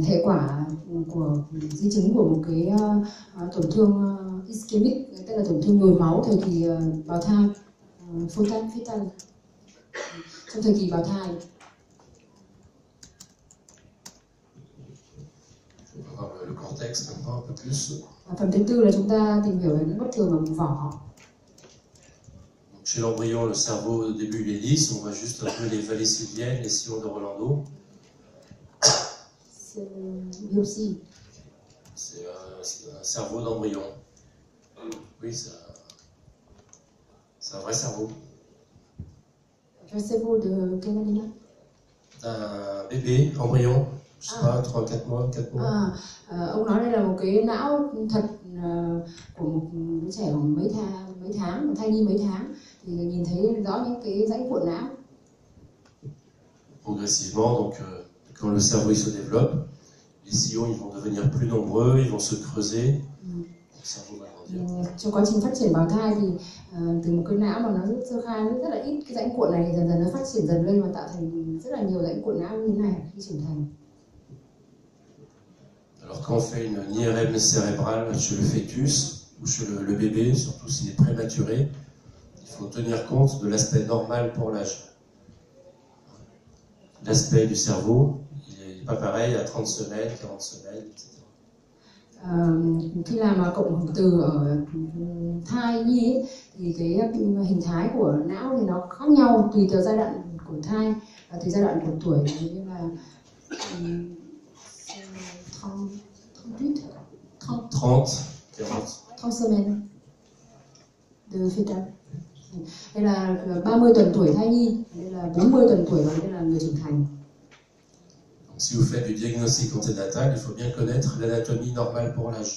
hệ quả của di chứng của một cái tổn thương ischemic, tức là tổn thương nhồi máu thời kỳ bào thai, fetal, trong thời kỳ bào thai. On va voir le cortex maintenant un peu plus. Và phần thứ tư là chúng ta tìm hiểu về những bất thường ở vùng vỏ. Chez l'embryon, le cerveau au début il est lisse, on voit juste un peu les vallées sylviennes, les sillons de Rolando. biopsie. C'est un cerveau d'embryon. Oui, c'est un vrai cerveau. Un cerveau de quel animal? D'un bébé, embryon, je sais pas, 3-4 mois, 4 mois. Ông nói đây là một cái não thật của một đứa trẻ khoảng mấy tháng, một thai nhi mấy tháng, thì nhìn thấy rõ những cái rãnh cuộn não. Progressivement, donc quand le cerveau il se développe, les sillons ils vont devenir plus nombreux, ils vont se creuser, le cerveau va grandir. Trong quá trình phát triển bào thai thì từ một cái não mà nó rất sơ khai, nó rất là ít cái rãnh cuộn này, thì dần dần nó phát triển dần lên và tạo thành rất là nhiều rãnh cuộn não như thế này khi trưởng thành. Alors quand on fait une IRM cérébrale chez le fœtus ou chez le bébé, surtout s'il est prématuré, il faut tenir compte de l'aspect normal pour l'âge. L'aspect du cerveau, il n'est pas pareil à 30 semaines, 40 semaines, etc. Khi làm cộng hưởng từ ở thai nhi ấy, thì cái hình thái của não thì nó khác nhau tùy theo giai đoạn của thai và tùy giai đoạn của tuổi, như là 30 semaines de fœtus. Đây là 30 tuần tuổi thai nhi, đây là 40 tuần tuổi và đây là người trưởng thành. Donc, si vous faites du diagnostic anténatal, il faut bien connaître l'anatomie normale pour l'âge.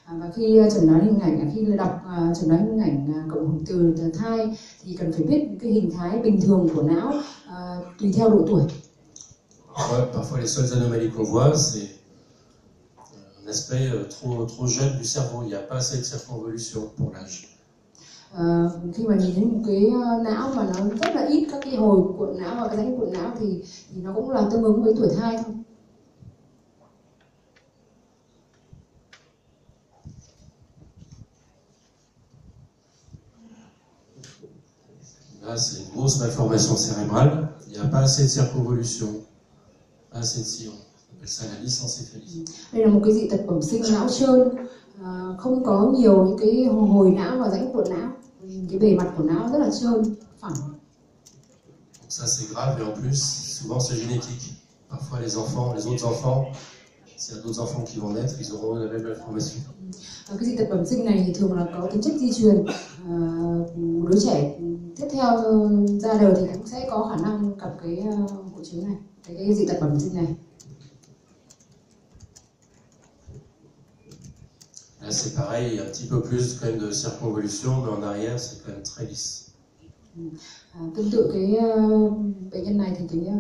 Và khi chẩn đoán hình ảnh, khi đọc chẩn đoán hình ảnh cộng hưởng từ thai thì cần phải biết cái hình thái bình thường của não tùy theo độ tuổi. Parfois les seules anomalies qu'on voit, c'est un aspect trop jeune du cerveau. Il n'y a pas assez de circonvolution pour l'âge. Khi mà nhìn thấy một cái não mà nó rất là ít các cái hồi cuộn não và cái rãnh cuộn não thì nó cũng là tương ứng với tuổi thai thôi. Là, c'est une grosse malformation cérébrale. Il n'y a pas assez de circonvolution, pas assez de sillon. On appelle ça la lysencéphalie. Đây là một cái dị tật bẩm sinh não trơn, không có nhiều những cái hồi não và rãnh cuộn não. Cái bề mặt của não rất là trơn, phẳng. Donc ça c'est grave et en plus souvent c'est génétique. Parfois les autres enfants, s'il y a d'autres enfants qui vont naître, ils auront la même malformation. Cái dị tật bẩm sinh này thì thường là có tính chất di truyền. Đứa trẻ tiếp theo ra đời thì cũng sẽ có khả năng gặp cái hội chứng này, cái dị tật bẩm sinh này. Là c'est pareil, il y a un petit peu plus quand même de circonvolution, mais en arrière c'est quand même très lisse. Tương tự cái bệnh nhân này thì cái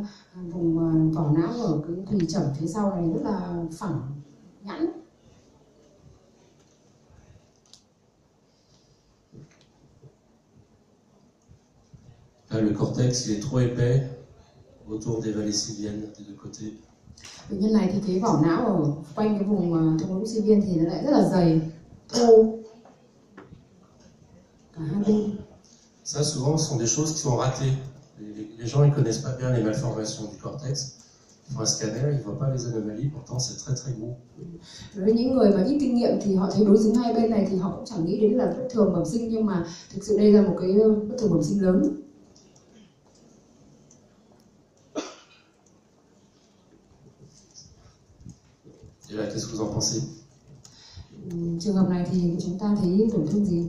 vùng vỏ não ở cái thùy trẩm phía sau này rất là phẳng, nhẵn. Là le cortex il est trop épais autour des vallées sylviennes des deux côtés. Bệnh nhân này thì cái vỏ não ở quanh cái vùng thung lũng Sibian thì nó lại rất là dày, thô cả hai bên. Ça souvent ce sont des choses qui sont ratées. Les gens ils connaissent pas bien les malformations du cortex. Ils font un scanner, ils voient pas les anomalies, pourtant c'est très très gros. Đối với những người mà ít kinh nghiệm thì họ thấy đối xứng hai bên này thì họ cũng chẳng nghĩ đến là bất thường bẩm sinh, nhưng mà thực sự đây là một cái bất thường bẩm sinh lớn. Et là, qu'est-ce que vous en pensez? Trường hợp này thì chúng ta thấy tổn thương gì?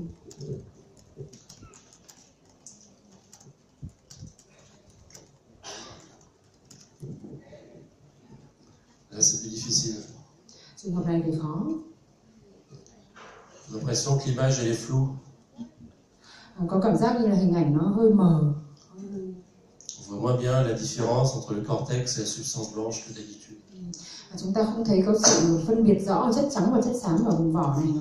Là, c'est plus difficile. Trường hợp này thì khó. J'ai l'impression que l'image elle est floue. Có cảm giác như là hình ảnh nó hơi mờ. On voit moins bien la différence entre le cortex et la substance blanche que d'habitude. Chúng ta không thấy có sự phân biệt rõ chất trắng và chất xám ở vùng vỏ này.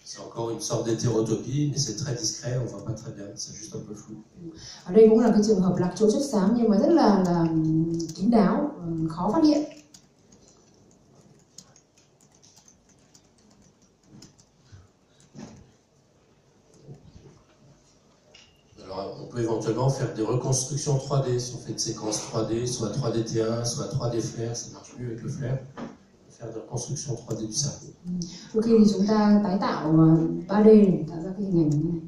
C'est encore une sorte d'hétérotopie, mais c'est très discret, on voit pas très bien, c'est juste un peu flou. Ở đây cũng là cái trường hợp lạc chỗ chất xám nhưng mà rất là kín đáo, khó phát hiện. Alors, on peut éventuellement faire des reconstructions 3D, si on fait une séquence 3D, soit 3D-T1, soit 3D flair, ça marche mieux avec le flair. Faire des reconstructions 3D du cerveau. Đôi khi thì chúng ta tái tạo 3D để tạo ra cái hình ảnh này.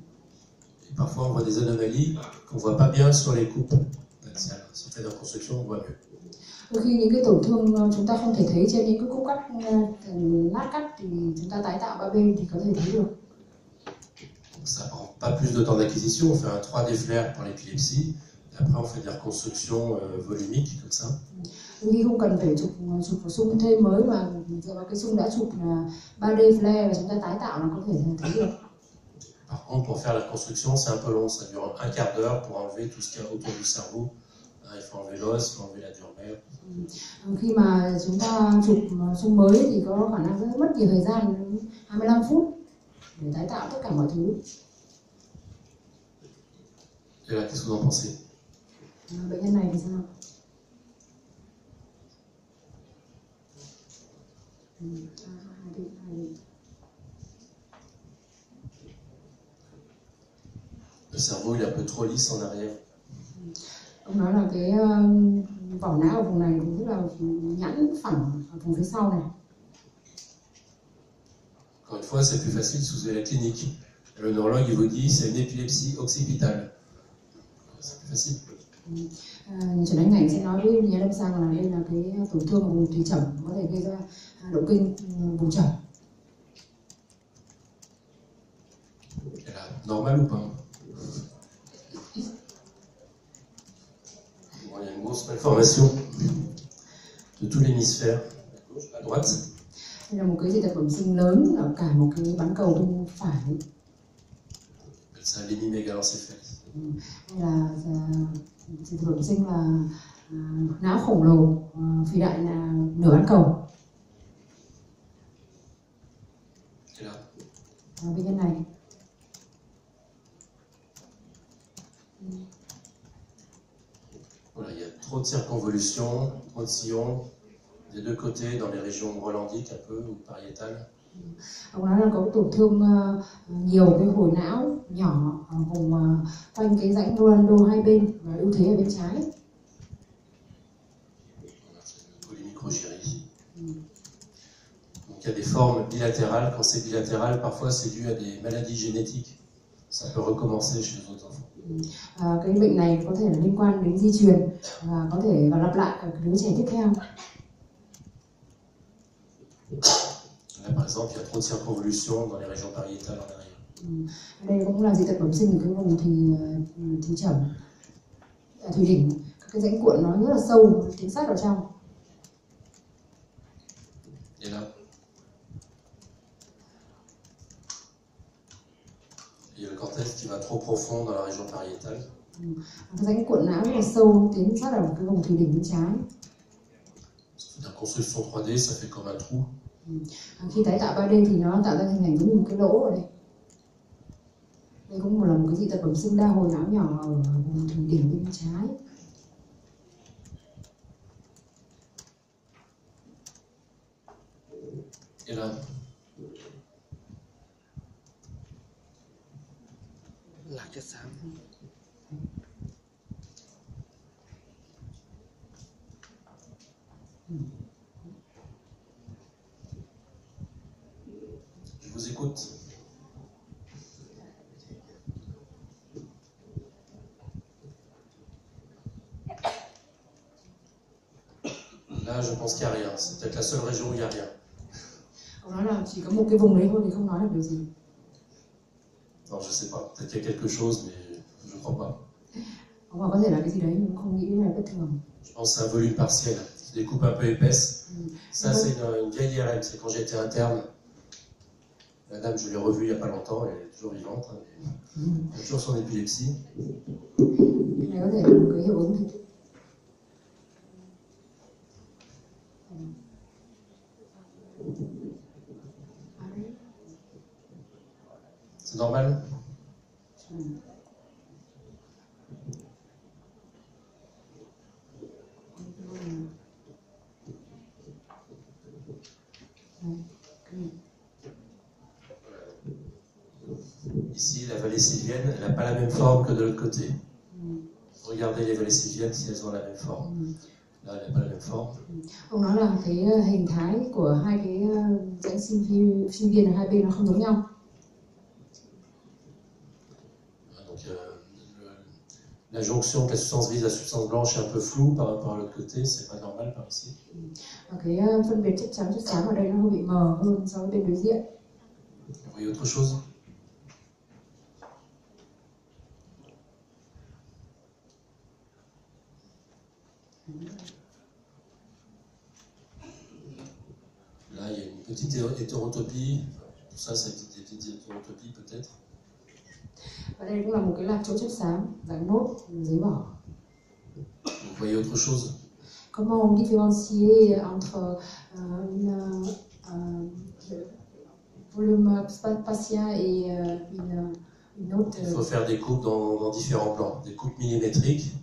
Et parfois on voit des anomalies qu'on voit pas bien sur les coupes axiales. Si on fait des reconstructions, on voit mieux. Đôi khi những cái tổn thương chúng ta không thể thấy trên những cái khúc cắt lát cắt thì chúng ta tái tạo ba bên thì có thể thấy được. Ça prend pas plus de temps d'acquisition, on fait un 3D flair pour l'épilepsie, et après on fait des reconstructions volumiques comme ça. Đôi khi không cần phải chụp xung thêm mới mà dựa vào cái xung đã chụp là 3D flare và chúng ta tái tạo là có thể thấy được. Par contre, pour faire la construction, c'est un peu long, ça dure un quart d'heure pour enlever tout ce qu'il y a autour du cerveau. Il faut enlever l'os, il faut enlever la dure mère. Khi mà chúng ta chụp xung mới thì có khả năng rất mất nhiều thời gian, 25 phút để tái tạo tất cả mọi thứ. Et là, qu'est-ce que vous en pensez? Bệnh nhân này thì sao? Le cerveau il est un peu trop lisse en arrière. Ông nói là cái vỏ não ở vùng này cũng rất là nhẵn phẳng ở vùng phía sau này. Encore une fois, c'est plus facile si vous avez la clinique. Le neurologue il vous dit c'est une épilepsie occipitale. C'est plus facile. Chẩn đoán ngành sẽ nói với nhà lâm sàng là đây là cái tổn thương vùng thủy trầm có thể gây ra động kinh vùng trầm. Et là, normal ou pas? Bon, il y a une grosse malformation de tout l'hémisphère, à gauche, à droite. Đây là một cái dị tật bẩm sinh lớn ở cả một cái bán cầu bên phải. Ça l'hémimégalencephalie. Đây là dị tật bẩm sinh là não khổng lồ phi đại là nửa bán cầu. Et là, Bệnh nhân này voilà, il y a trop de circonvolutions, trop de sillons, des deux côtés, dans les régions rolandiques un peu, ou pariétales. ông nói là có tổn thương nhiều cái hồi não nhỏ ở vùng quanh cái rãnh Rolando hai bên và ưu thế ở bên trái. Polymicrogérie. Donc il y a des formes bilatérales. Quand c'est bilatéral, parfois c'est dû à des maladies génétiques. Ça peut recommencer chez les autres enfants. Cái bệnh này có thể là liên quan đến di truyền và có thể lặp lại ở đứa trẻ tiếp theo. Là, par exemple, il y a trop de circonvolutions dans les régions pariétales en arrière. Đây cũng là dị tật bẩm sinh ở cái vùng thùy trầm, thùy đỉnh. Các cái rãnh cuộn nó rất là sâu, tiến sát vào trong. Et là, il y a le cortex qui va trop profond dans la région pariétale. Cái rãnh cuộn não rất là sâu, tiến sát vào cái vùng thùy đỉnh bên trái. La construction 3D, ça fait comme un trou. Khi tái tạo 3D thì nó tạo ra hình ảnh giống như một cái lỗ ở đây. Đây cũng là một cái dị tật bẩm sinh đa hồi não nhỏ ở vùng thùy đỉnh bên trái. Et là, lạc chất xám. je vous écoute. Là, je pense qu'il n'y a rien. C'est peut-être la seule région où il n'y a rien. Ông nói là chỉ có một cái vùng đấy thôi thì không nói được điều gì. Non, je sais pas. Peut-être qu'il y a quelque chose, mais je ne crois pas. Ông bảo có thể là cái gì đấy nhưng không nghĩ là bất thường. Je pense que c'est un volume partiel. C'est des coupes un peu épaisses. Ça, c'est une vieille IRM. C'est quand j'étais interne. La dame, je l'ai revue il n'y a pas longtemps. Elle est toujours vivante. Elle a toujours son épilepsie. Cái này có thể là một cái hiệu ứng thì C'est normal? Ici, la vallée sylvienne, elle n'a pas la même forme que de l'autre côté. Regardez les vallées sylviennes si elles ont la même forme. Là, elle n'a pas la même forme. Ông nói là cái hình thái của hai cái rãnh sinh viên ở hai bên nó không giống nhau. Donc, la jonction de la substance grise et la substance blanche est un peu floue par rapport à l'autre côté, c'est pas normal par ici. Và cái phân biệt chất trắng chất xám ở đây nó hơi bị mờ hơn so với bên đối diện. Vous voyez autre chose? Là, il y a une petite hétérotopie. Tout ça, c'est des petites hétérotopies peut-être. Và đây cũng là một cái lạc chỗ chất xám, dạng nốt, giấy bỏ. Vous voyez autre chose? Comment on différencier entre volume spatien et une autre. Il faut faire des coupes dans différents plans, des coupes millimétriques,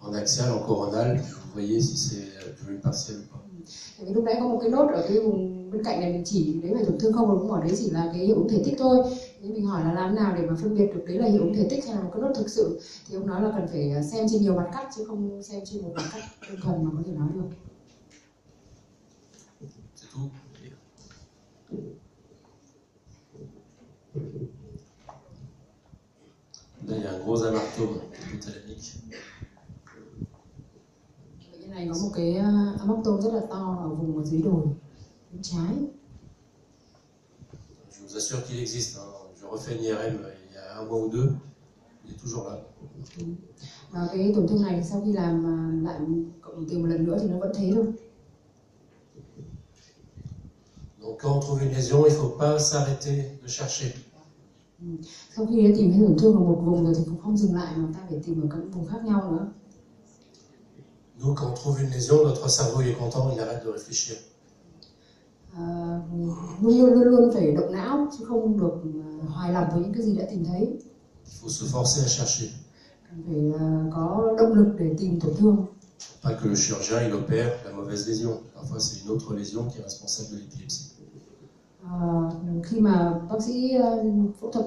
en axial, en coronal. Vous voyez si c'est volume partiel ou pas. Vì lúc nãy có một cái nốt ở cái vùng bên cạnh này mình chỉ đấy phải tổn thương không, đúng không? Ở đấy chỉ là cái hiệu ứng thể tích thôi. Thế mình hỏi là làm nào để mà phân biệt được đấy là hiệu ứng thể tích hay là một cái nốt thực sự, thì ông nói là cần phải xem trên nhiều mặt cắt chứ không xem trên một mặt cắt đơn thuần mà có thể nói được. C'est tout. Là, il y a un gros amartome hypothalamique. Bệnh nhân này có một cái amartome rất là to ở vùng ở dưới đồi bên trái. Je vous assure qu'il existe. Je refais une IRM il y a 1 mois ou 2. Il est toujours là. Và cái tổn thương này sau khi làm lại cộng từ một lần nữa thì nó vẫn thấy được. Donc quand on trouve une lésion, il ne faut pas s'arrêter de chercher. Sau khi đã tìm thấy tổn thương ở một vùng rồi thì cũng không dừng lại mà ta phải tìm ở các vùng khác nhau nữa. Nous, quand on trouve une lésion, notre cerveau il est content, il arrête de réfléchir. Luôn phải động não chứ không được hài lòng với những cái gì đã tìm thấy. Il faut se forcer à chercher. Cần phải có động lực để tìm tổn thương. Pas que le chirurgien il opère la mauvaise lésion. Parfois c'est une autre lésion qui est responsable de l'épilepsie. Khi mà bác sĩ phẫu thuật